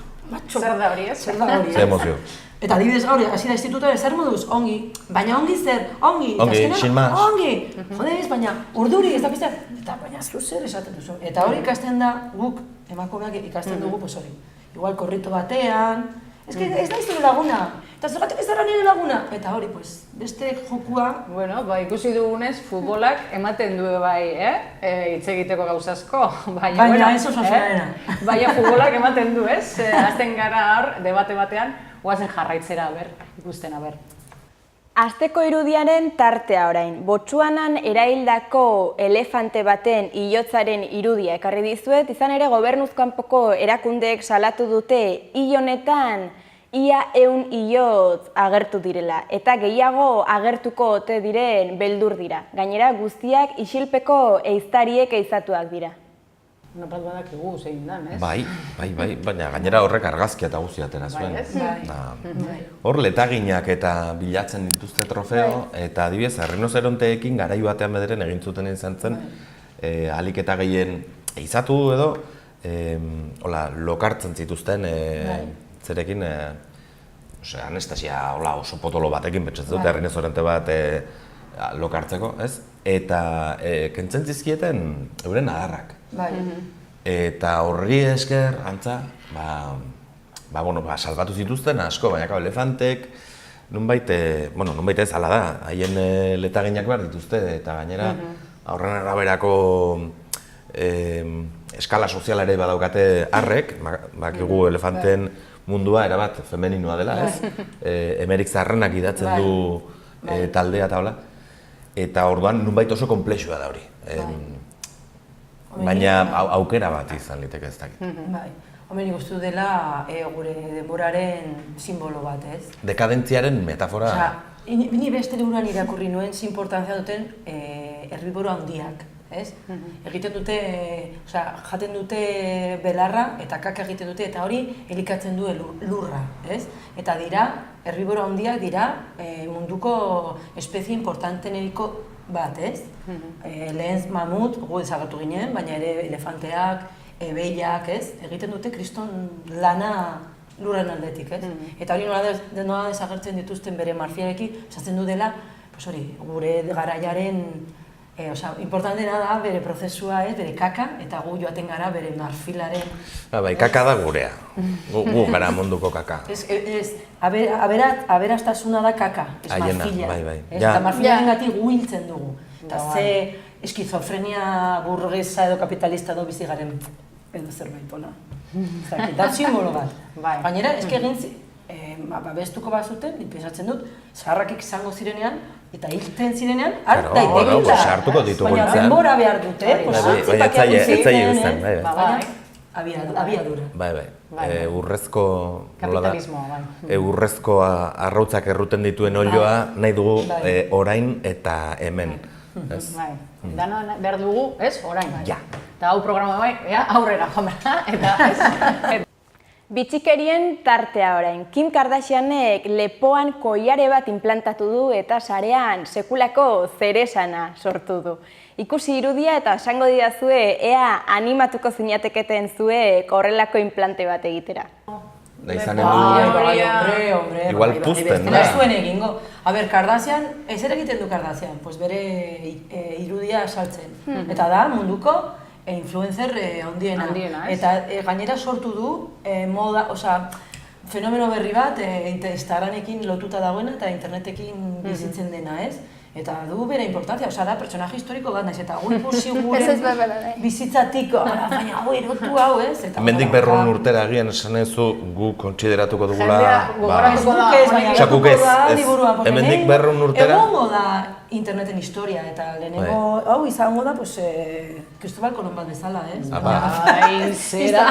zer da hori ez? Zer da hori ez? Zer emozio? Eta adibidez gaur, hasi da institutoa zer moduz, ongi, baina ongi zer, ongi, sin más. Ongi, jodez, baina urduri ez dakizte, eta baina zu zer esaten duzu. Eta hori ikasten da, guk emakumeak ikasten dugu, pues hori, igual korrito batean, ez da zure laguna, eta zergatik ez dara nire laguna, eta hori, pues, beste jokua... Bueno, ikusi dugunez, futbolak ematen du bai, hitz egiteko gauzazko, baina ez Osasunarena. Baina futbolak ematen du, ez? Azten gara hor, debate batean, oazen jarraitzera, ikusten, Asteko irudiaren tartea orain. Botsuanan eraildako elefante baten ilotzaren irudia ekarri dizuet, izan ere gobernuzkanpoko erakundeek salatu dute hil honetan ia 100 ilotz agertu direla, eta gehiago agertuko ote diren beldur dira. Gainera guztiak isilpeko ehiztariek ehizatuak dira. Bat badakigu zein dan, ez? Bai, baina gainera horrek argazkia eta guztia atera zuen. Hor letaginak eta bilatzen dituzte trofeo, eta adibidez, errinozeronteekin garai batean bederen egin zuten izan zen, ahalik eta gehien ehizatu edo, lokartzen zituzten zerekin, anestesia oso potolo batekin, pentsatzen dut, errinozorente bat lokartzeko, ez? Eta kentzen zizkieten euren adarrak. Bai. Eta horri esker, antza, salbatu zituzten asko, baina elefantek, nunbait ez, hala da, haien letaginak behar dituzte, eta gainera, aurren araberako eskala soziala ere badaukate arrek, bakigu elefanten mundua erabat femeninoa dela, ez? Emerik Zaharrenak idatzen du taldea eta hola, eta orduan nunbait oso konplexua da hori. Baina aukera bat izan liteke ez dakit. Bai. Homeni guztu dela gure denboraren simbolo bat, ez? Dekadentziaren metafora. Ni beste liburuan irakurri nuen ze importantzia duten herbiboro handiak, ez? Egiten dute, jaten dute belarra eta kaka egiten dute eta hori elikatzen du lurra, ez? Eta dira, herbiboro handiak dira munduko espezie importanteneriko bat, ez? Lehen mamut, gu desagertu ginen, baina ere elefanteak, ebeiak, ez? Egiten dute kriston lana lurren aldetik, ez? Eta hori nola desagertzen dituzten bere marfiarekin, esaten du dela, gure garaiaren importantena da bere prozesua, bere kaka, eta gu joaten gara bere marfilaren... Bai, kaka da gurea, gu gara munduko kaka. Aberastasuna da kaka, ez marfila. Eta marfilaren gati gu hiltzen dugu. Eta ze eskizofrenia burguesa edo kapitalista edo bizi garen edo zerbait ona. Da simbolo bat. Gainera, eske egin babestuko bat zuten, pensatzen dut, zaharrakik izango zirenean, eta hilten zirenean, hart daitekela. Hartuko ditugu baina denbora behar dute, baina etzaile guztien, abiadura. Urrezko... Kapitalismoa, urrezko arrautzak erruten dituen olioa nahi dugu orain eta hemen. Dano behar dugu, ez? Orain. Eta hau programa aurrera, eta Bitxikerien tartea orain. Kim Kardashianek lepoan koiare bat implantatu du eta sarean sekulako zeresana sortu du. Ikusi irudia eta esango didazue ea animatuko zinateketen zuek horrelako implante bat egitera. Da izanen du... Hombre, igual puzten, da. Ez zuen egingo. A ber, Kardashian, ezer egiten du Kardashian, pues bere irudia saltzen. Eta da, munduko influencer handiena. Eta gainera sortu du moda, fenomeno berri bat Instagramekin lotuta dagoena eta internetekin bizitzen dena, ez? Eta du bere importantzia, da pertsonaje historiko bat naiz, eta gu ikusi gure bizitzatik, baina hau erotu hau, ez? Hemendik 200 urtera agian esan ezu gu kontsideratuko dugula... Guk ez, hemendik 200 urtera... Egongo da interneten historia, eta lehenengo hau izango da, Cristobal Colón bat bezala, ez? Bai, zera...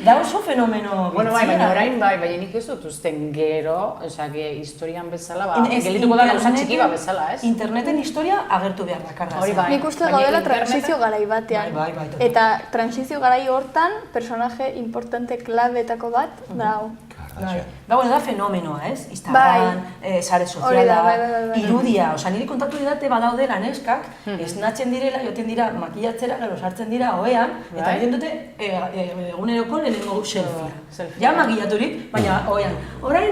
Da oso fenomeno Bueno, baina orain baina nik ez dut usten gero, historian bezala, gelituko da gauza txiki bat bezala, ez? Interneten historia agertu behar da, Kardashian. Nik uste gaudela transizio garai batean. Eta transizio garai hortan, personaje importante klabetako bat da hau. Da fenomenoa, ez? Instagram, sare soziala, irudia. Niri kontatu didate badaudela neskak, esnatzen direla, joten dira makillatzera, gero sartzen dira ohean, eta egiten dute eguneroko lehenengo selfie. Ja makillaturik, baina ohean. Orain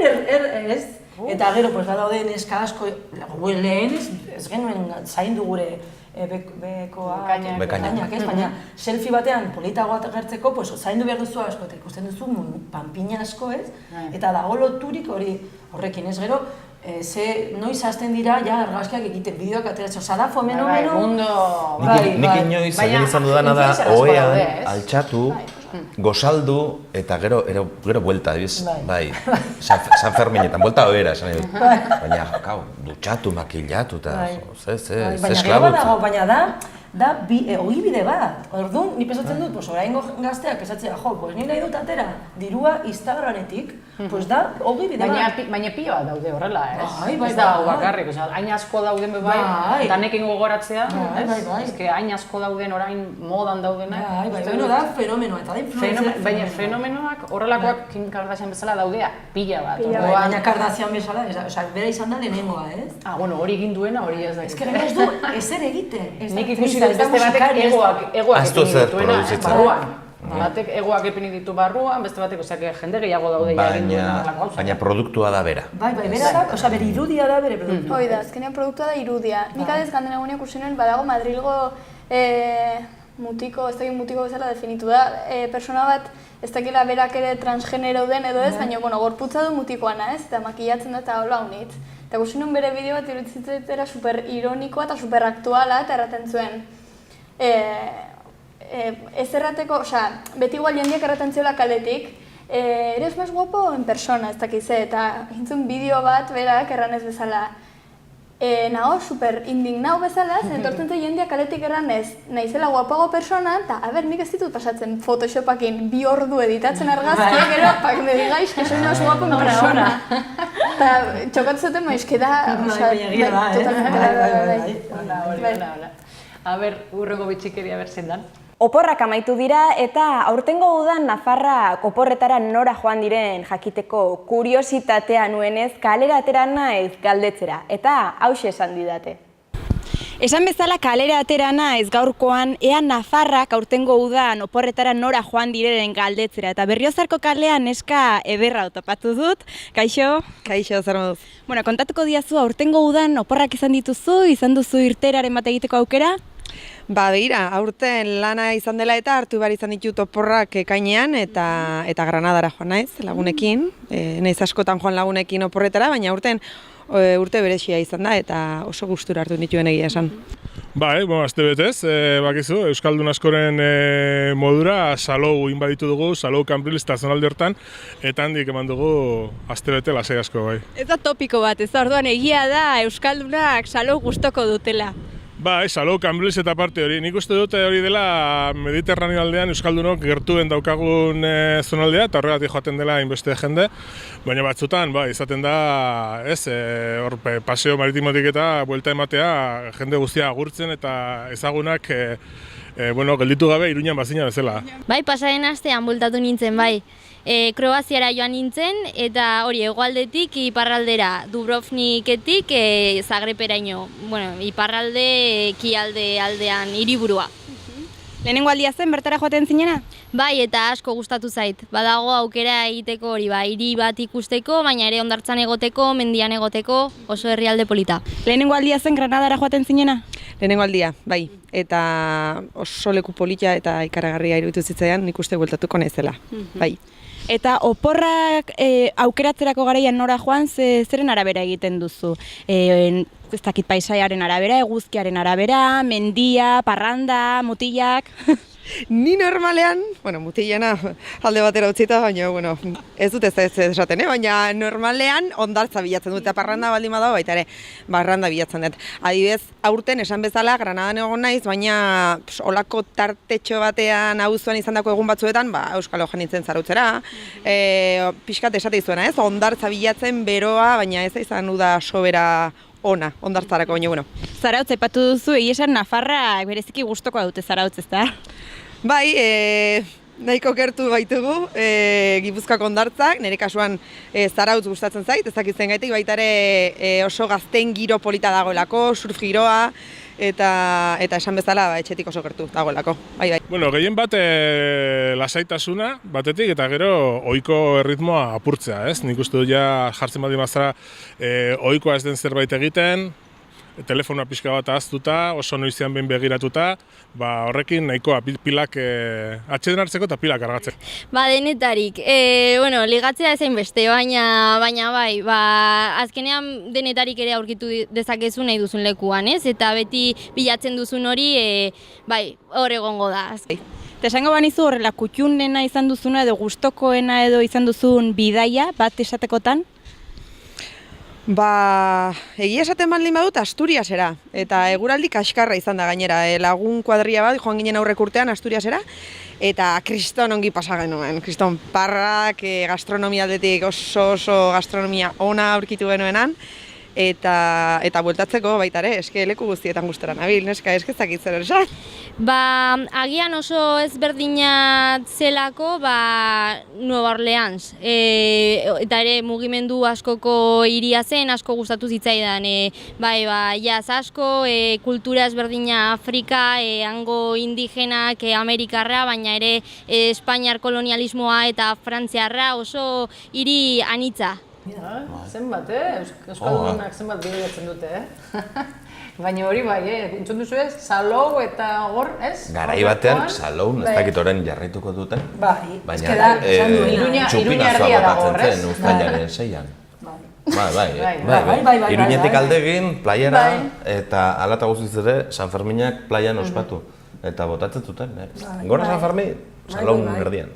ez, eta gero badaude neska asko, lehen ez genuen zaindu gure bekainak, ez? Baina selfie batean politagoa gertzeko, zaindu behar duzu asko, eta ikusten duzu panpina asko, ez? Eta dago loturik horrekin, ez gero, noiz hasten dira, argazkiak egiten, bideoak ateratzen, da fenomeno... Nik inoiz egin izan dudana da, ohean, altxatu, gozaldu, eta gero buelta, bai, San Ferminetan, buelta ohera, esan edo. Baina, dutxatu, makillatu, eta esklabutza. Baina da ogibide bat. Orduan, ni pensatzen dut, oraingo gazteak pensatzea, ni nahi dut atera dirua Instagrametik, da ogibide bat. Baina pila bat daude horrela, ez? Ez da bakarrik, hain asko dauden bai, danekin gogoratzea, ez? Hain asko dauden orain modan daudenak. Baina da fenomenoa, eta da influencer. Baina fenomenoak horrelakoak Kim Kardashian bezala daudea, pila bat. Baina Kardashian bezala, bera izan da lehenengoa, ez? Hori egin duena, hori ez da. Ez que ez du ezer egiten. Nik ikusi beste batek egoak egin dituena, barruan. Batek egoak ipini ditu barruan, beste batek jende gehiago daude ja egin duena gauza. Baina produktua da bera. Bai, bera da, osea, bere irudia da, bere produktua. Hoi da, azkenean produktua da irudia. Nik adez ganden egunean ikusi nuen, badago Madrilgo mutiko, ez dakit mutiko bezala definitu da, persona bat ez dakila berak ere transgenero den edo ez, baina gorputza du mutikoana ez, eta makillatzen da eta hola unitz. Eta ikusi nuen bere bideo bat iruditzera super ironikoa eta super aktuala eta erraten zuen. Ez errateko, osea, beti igual jendeak erraten ziola kaletik, eres más guapo en persona, ez dakiz, eta hintzun bideo bat berak erranez bezala. Nago super indignau bezala, zentortzen zen jendeak kaletik erranez, naizela guapago persona, eta nik ez ditut pasatzen Photoshopakin 2 ordu editatzen argazkiak, gero, pak me digaiz, que soy más guapo en persona. Eta txokatu zuten maizke da, Hola. A ber, urrengo bitxikeria berzen dan. Oporrak amaitu dira eta aurtengo udan Nafarrak oporretara nora joan diren jakiteko kuriositatea nuenez kalera atera naiz galdetzera eta hauxe esan didate. Esan bezala kalera atera naiz gaurkoan ea Nafarrak aurtengo udan oporretara nora joan direnen galdetzera eta Berriozarko kalean neska ederra topatu dut. Kaixo? Kaixo, zer moduz? Bueno, kontatuko diazu aurtengo udan oporrak izan duzu irteeraren bat egiteko aukera? Ba, begira, aurten lana izan dela eta hartu behar izan ditut oporrak ekainean eta Granadara joan naiz lagunekin. Naiz askotan joan lagunekin oporretara, baina aurten urte berezia izan da eta oso gustura hartu nituen egia esan. Bai, astebetez, bakizu, Euskaldun askoren modura salou inbaditu dugu, salou Cambrils eta zonalde hortan, eta handik eman dugu astebete lasai asko, bai. Ez da topiko bat, ez da orduan egia da Euskaldunak salou gustoko dutela. Bai, salou Cambrils eta parte hori. Nik uste dute hori dela Mediterraneo aldean Euskaldunok gertuen daukagun zonaldea, eta horregatik joaten dela inbeste jende, baina batzutan, bai, izaten da, hor paseo maritimotik eta buelta ematea jende guztia agurtzen eta ezagunak gelditu gabe Iruñan bazina bezala. Bai, pasaren astean bueltatu nintzen, bai. Kroaziara joan nintzen eta hori hegoaldetik iparraldera, Dubrovniketik Zagreperaino, iparralde ekialde aldean hiriburua. Lehenengo aldia zen bertara joaten zinena? Bai, eta asko gustatu zait. Badago aukera egiteko hori, hiri bat ikusteko, baina ere hondartzan egoteko, mendian egoteko, oso herrialde polita. Lehenengo aldia zen Granadara joaten zinena? Lehenengo aldia, bai, eta oso leku polita eta ikaragarria iruditu zitzaidan nik uste bueltatuko naizela, bai. Eta oporrak aukeratzerako garaian nora joan, zeren arabera egiten duzu? Ez dakit paisaiaren arabera, eguzkiaren arabera, mendia, parranda, mutilak... Ni normalean, mutilena alde batera utzita, baina, ez dut ez esaten, baina normalean hondartza bilatzen dut, eta parranda baldin badago baita ere, barranda bilatzen dut. Adibidez, aurten esan bezala, Granadan egon naiz, baina olako tartetxo batean auzoan izandako egun batzuetan, Euskal Ogen nintzen zarautzera, pixkat esate izuena, ez? Hondartza bilatzen beroa, baina ez izan uda sobera ona, hondartzarako, baina, Zarautz, aipatu duzu, esan Nafarrak bereziki gustoko dute Zarautz, ezta? Bai, nahiko gertu baitugu Gipuzkoako hondartzak, nire kasuan Zarautz gustatzen zait, ezakitzen gaitik, baita ere oso gazten giro polita dagoelako, surf giroa, eta esan bezala etxetik oso gertu dagoelako, bai. Gehien bat lasaitasuna batetik eta gero ohiko erritmoa apurtzea, ez? Nik uste dut ja jartzen baldin bazara ohikoa ez den zerbait egiten, telefonoa pixka bat ahaztuta, oso noizean behin begiratuta, horrekin nahikoa pilak atxeden hartzeko eta pilak kargatzeko. Denetarik. Ligatzea ezain beste, baina bai, azkenean denetarik ere aurkitu dezakezu nahi duzun lekuan, ez? Eta beti bilatzen duzun hori, hor egongo da. Eta esango banizu horrela kutxunena izan duzuna edo gustokoena edo izan duzun bidaia bat esatekotan? Egia esaten baldin badut Asturiasera, eta eguraldi kaskarra izan da gainera, lagun kuadria bat, joan ginen aurrek urtean Asturiasera, eta kriston ongi pasa genuen, kriston parrak, gastronomia aldetik oso gastronomia ona aurkitu genuenan, eta bueltatzeko baita ere, eske leku guztietan gustora nabil, neska, eske ez dakit zer esan. Ba, agian oso ezberdina zelako, Nueva Orleans. Eta ere mugimendu askoko hiria zen, asko gustatu zitzaidan. Jazz asko, kultura ezberdina Afrika, hango indigenak, Amerikarra, baina ere Espainiar kolonialismoa eta Frantziarra oso hiri anitza. Zenbat, Euskaldunak zenbat bideatzen dute, Baina hori bai, entzun duzu ez, Salou eta hor, ez? Garai batean, Salou, ez dakit orain jarraituko duten. Bai, baina txupinazoa botatzen zen, uztailaren 6an. Bai. Iruñetik aldegin, playera, eta alata guztiz ere, San Ferminak playan ospatu. Eta botatzen zuten, Gora San Fermin, Salou erdian.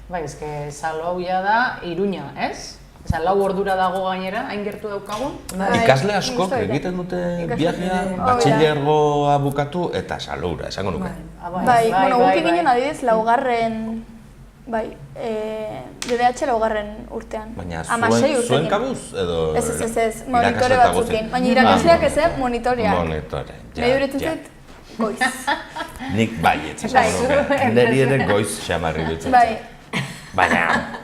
Bai, eske Salou da Iruña, ez? Lau ordura dago gainera, hain gertu daukagun. Ikasle askok egiten dute viajea, batxilergoa bukatu eta Saloura, esango nuke. Guki ginen adibidez laugarren, DDH laugarren urtean. Baina zuen kabuz edo Ez, monitore batzukin. Baina irakasleak ez, monitoreak. Monitore, Nahi duretzen zait, goiz. Nik baietz, esango nuke. Neri ere goiz xamarri dutzen. Baina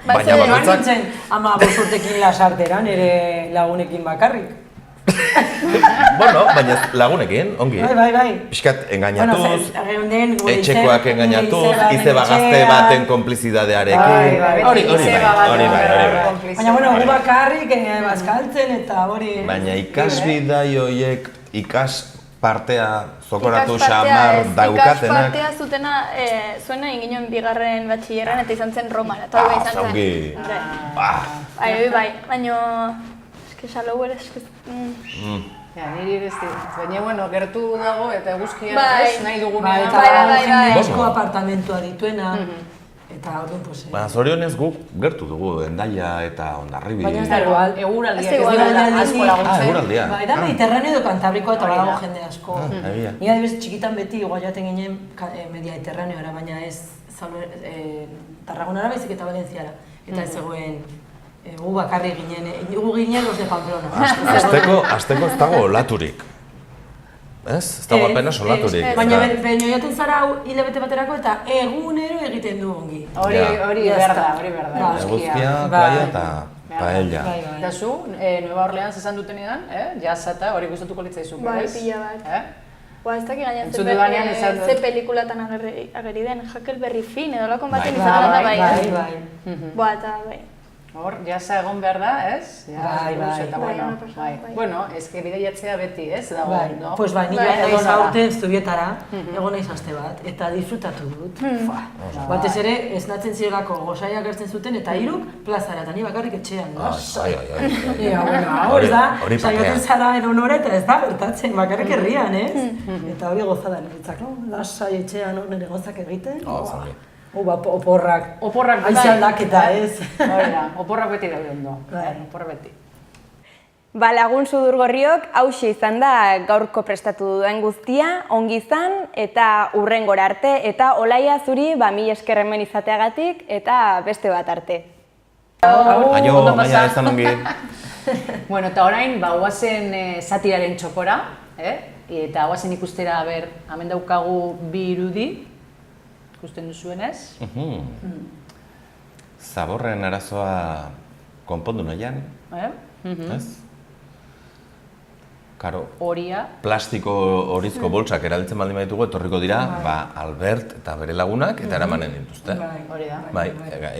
bakoitzak... Ama bosurtekin lasartera, nire lagunekin bakarrik. Bueno, baina lagunekin, ongi. Bai. Pixkat engainatuz, etxekoak engainatuz, izeba gazte baten konplizidadearekin. Hori bai. Baina, gu bakarrik, bazkaltzen eta hori... Baina ikasbidai horiek, partea zokoratu xamar daukatenak. Partea zutena, zuena inginoen bigarren batxilleran eta izan zen Roman, eta hori izan zen. Bai, baina... Eske Salou ere, eske... Niri ere ez dit. Baina, gertu dago eta eguzkia ez nahi dugunean. Eta jende asko apartamentua dituena. Eta hori, zorionez guk gertu dugu Hendaia eta Hondarribi. Baina ez da igual. Eguraldiak ez dira asko laguntzen. Eguraldia. Bai, da Mediterraneo edo Kantabrikoa eta badago jende asko. Ni adibidez txikitan beti igual joaten ginen Mediterraneora, baina ez Tarragonara baizik eta Valentziara. Eta ez zegoen gu bakarri ginen, gu ginen los de Pamplona. Azteko ez dago olaturik. Ez dago apenas olaturik. Baina joaten zara hilabete baterako eta egunero egiten du ongi. Hori berda. Eguzkia, playa eta paella. Eta zu, Nueva Orleans esan duten edan, jazz eta hori gustatuko litzaizu. Bai, pila bat. Ez dakik gaina ze pelikulatan ageri den, Huckleberry Finn edo lakon baten izan da bai. Eta bai. Hor, jasa egon behar da, ez? Bai. Bueno, ezke bideiatzea beti, ez? Dago, Pues bai, nire naiz aurten Zubietara, egon naiz aste bat, eta disfrutatu dut. Batez ere, esnatzen zirelako gozaiak gertzen zuten, eta hiruk plazara, eta ni bakarrik etxean. Hor da, saioten zara edonora eta ez da bertatzen, bakarrik herrian, ez? Eta hori gozada niretzak, lasai etxean nire gozak egiten. Oporrak aize aldaketa, ez? Oporrak beti daude ondo, oporrak beti. Lagun Sudurgorriok, hauxe izan da gaurko prestatu duen guztia, ongi izan eta hurrengora arte, eta Olaia zuri mil esker hemen izateagatik eta beste bat arte. Aio, Olaia, ez da ongi. Bueno, eta orain, guazen satiraren txokora, eta guazen ikustera, hemen daukagu bi irudi, ikusten duzuenez. Zaborren arazoa konpondu nahian, ez? Karo, plastiko horizko boltsak erabiltzen baldin baditugu, etorriko dira, Albert eta bere lagunak eta eramanen dituzte. Bai,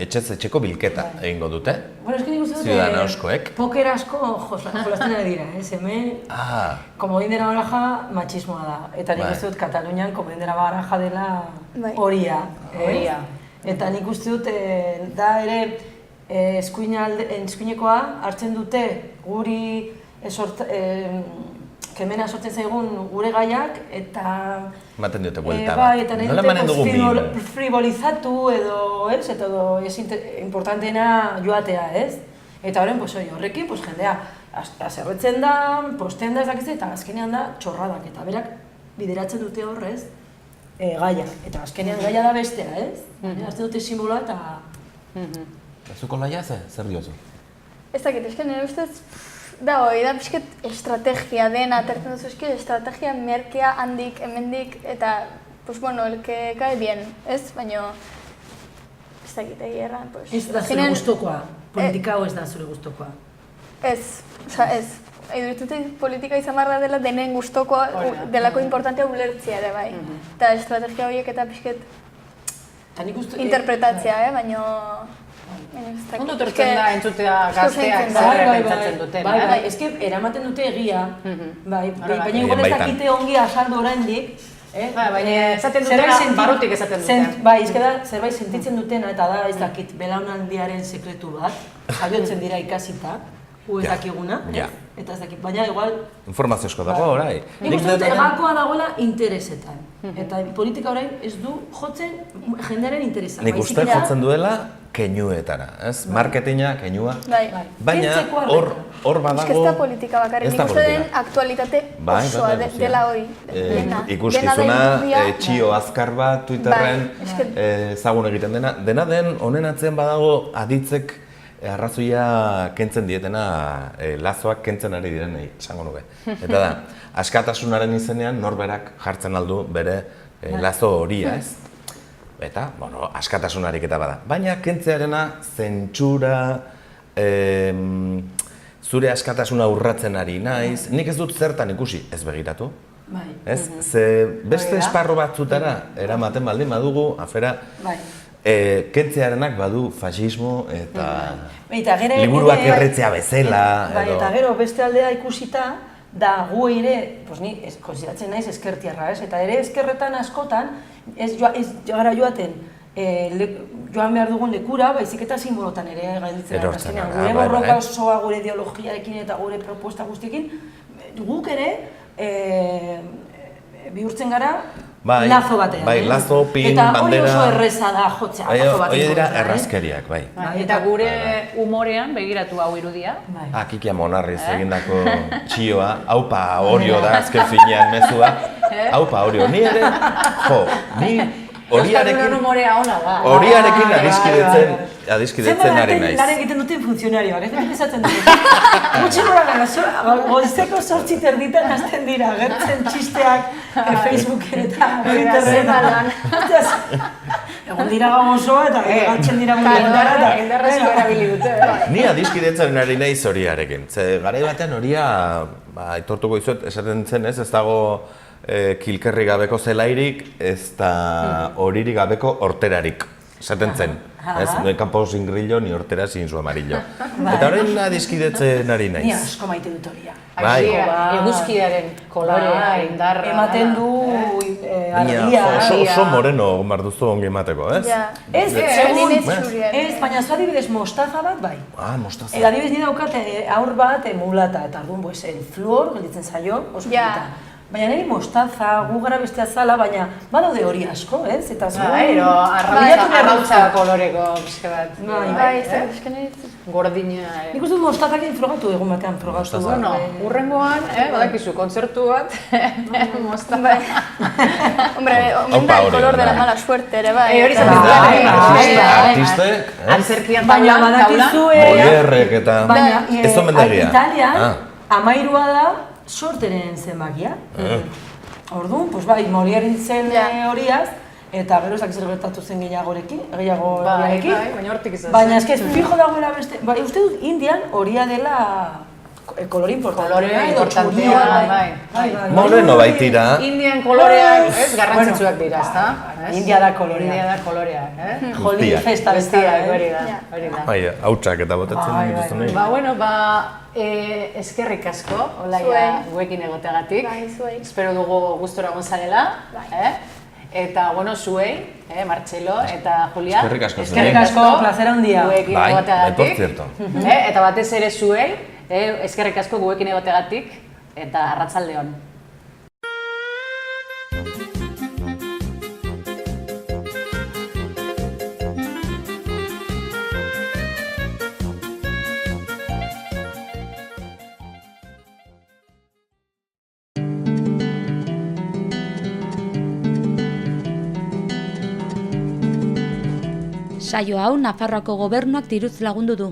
etxez etxeko bilketa egingo dute. Bueno, eski nik uste Ciudadanoskoek. Poker asko jolasten ari dira, ez? Hemen, komodindera baraja matxismoa da. Eta nik uste dut Katalunian komodindera baraja dela horia. Eta nik uste dut, da ere, eskuinekoa hartzen dute guri kemena sortzen zaigun gure gaiak, eta... Maten dute buelta bat. Nola manen dugu min? Frivolizatu edo, ez? Eta ez importanteena joatea, ez? Eta horren, horrekin, jendea azerretzen da, posten da ez dakizu, eta azkenean da txorradak, eta berak bideratzen dute horrez gaia. Eta azkenean gaia da bestea, ez? Azte dute simboloa eta... Zuko laia zer diozu? Ez dakit, eske nire ustez, da hori, da pixket estrategia dena, atertzen duzu eske estrategia merkea handik, hemendik, eta, pues bueno, el que cae bien, ez? Baina, ez dakit, egia erran, pues... Ez da zure gustokoa, politika hau ez da zure gustokoa. Ez, oza, ez. Iruditzen politika izan barra dela denen gustokoa, delako importantea ulertzea ere bai. Eta estrategia horiek eta pixket interpretatzea, baina... Ondo tortzen da entzutea gazteak zer pentsatzen duten. Bai, eske eramaten dute egia, baina igual ez dakite ongi azaldu oraindik, baina esaten dutena, barrutik esaten duten. Bai, eske da, zerbait sentitzen dutena eta da, ez dakit, belaunaldiaren sekretu bat, jaiotzen dira ikasita, ez dakiguna, eta ez dakit, baina igual... Informazio asko dago, orai. Nik uste dut egakoa dagoela interesetan, eta politika orain ez du jotzen jendearen interesa. Nik uste jotzen duela keinuetara, ez? Marketinga, keinua. Baina hor badago... Ez da politika bakarrik, nik uste den aktualitate osoa dela hori. Ikuskizuna, txio azkar bat Twitterren ezagun egiten dena. Dena den, honen atzean badago aditzek arrazoia kentzen dietena, lazoak kentzen ari direnei, esango nuke. Eta da, askatasunaren izenean norberak jartzen aldu bere lazo horia, ez? Eta, bueno, askatasunarik eta bada. Baina kentzearena zentsura, zure askatasuna urratzen ari naiz, nik ez dut zertan ikusi, ez begiratu. Ez? Ze beste esparru batzutara eramaten baldin badugu, afera, kentzearenak badu fascismo eta liburuak erretzea bezala. Eta gero beste aldea ikusita, da gu ere, ni konsideratzen naiz ezkertiarra, eta ere ezkerretan askotan, ez gara joaten joan behar dugun lekura, baizik eta simbolotan ere gailditzen da. Gure borroka osoa, gure ideologiarekin eta gure proposta guztiekin, guk ere bihurtzen gara lazo batean. Bai, lazo, pin, bandera... Eta hori oso erreza da jotzea lazo batean. Hori dira errazkeriak, bai. Eta gure humorean begiratu hau irudia. Kikia Monarriz egindako txioa, haupa Orio da azken finean mezua. Haupa Orio, ni ere, ni horiarekin adiskidetzen ari naiz. Lan egiten duten funtzionarioak, ez dut esatzen dut. Gutxi gora gara, goizeko 8 erditan hasten dira, gertzen txisteak Facebooken eta Twitterren. Egon dira gamozoa eta galtzen dira mundietara eta... Indarrezko erabili dute. Ni adiskidetzen ari naiz horiarekin. Garai batean horia, aitortuko dizuet, esaten zen ez dago kilkerri gabeko zelairik, ez da horirik gabeko horterarik, esaten zen. No hay campo sin grillo, ni hortera sin su amarillo. Eta horrein adiskidetzen ari naiz. Ni asko maite dut horia. Eguzkiaren kolorea, indarra... Ematen du argia. Oso moreno marduzu ongi emateko, ez? Ez, baina zu adibidez mostaza bat bai. Mostaza. Adibidez ni daukat aur bat mulata, eta orduan el flor gelditzen zaio, oso polita. Baina niri mostaza, gu gara bestea zala, baina badaude hori asko, ez? Eta zuen... Arrautza koloreko pixka bat. Bai, ez da, gordina... Nik uste dut mostazakin frogatu egun batean frogatu. Bueno, urrengoan, badakizu, kontzertu bat, mostaza. Hombre, omen da el color de la mala suerte ere, bai. Hori zaten artistek, antzerkian taulan, Molierrek eta... Ez omen dagia. Italian, 13 da, sorteren zenbakia. Orduan, pues bai, Molieri zen horiaz, eta gero ezak zer gertatu zen gehiagorekin. Baina hortik izan zen. Baina eske fijo dagoela beste... Uste dut, Indian horia dela kolore importantea. Kolore importantea, bai. Moreno baitira. Indian koloreak, ez, garrantzitsuak dira, ezta? India da kolorea. India da koloreak, Holi festa bezala, hori da. Bai, hautsak eta botatzen dituzten nahi. Bueno, eskerrik asko, Olaia, guekin egoteagatik. Espero dugu gustora egon zarela. Eta, bueno, zuei, Martxelo eta Julia. Eskerrik asko, plazera handia. Guekin egoteagatik. Eta batez ere zuei, eskerrik asko guekin egoteagatik. Eta arratsalde on. Saio hau Nafarroako Gobernuak diruz lagundu du.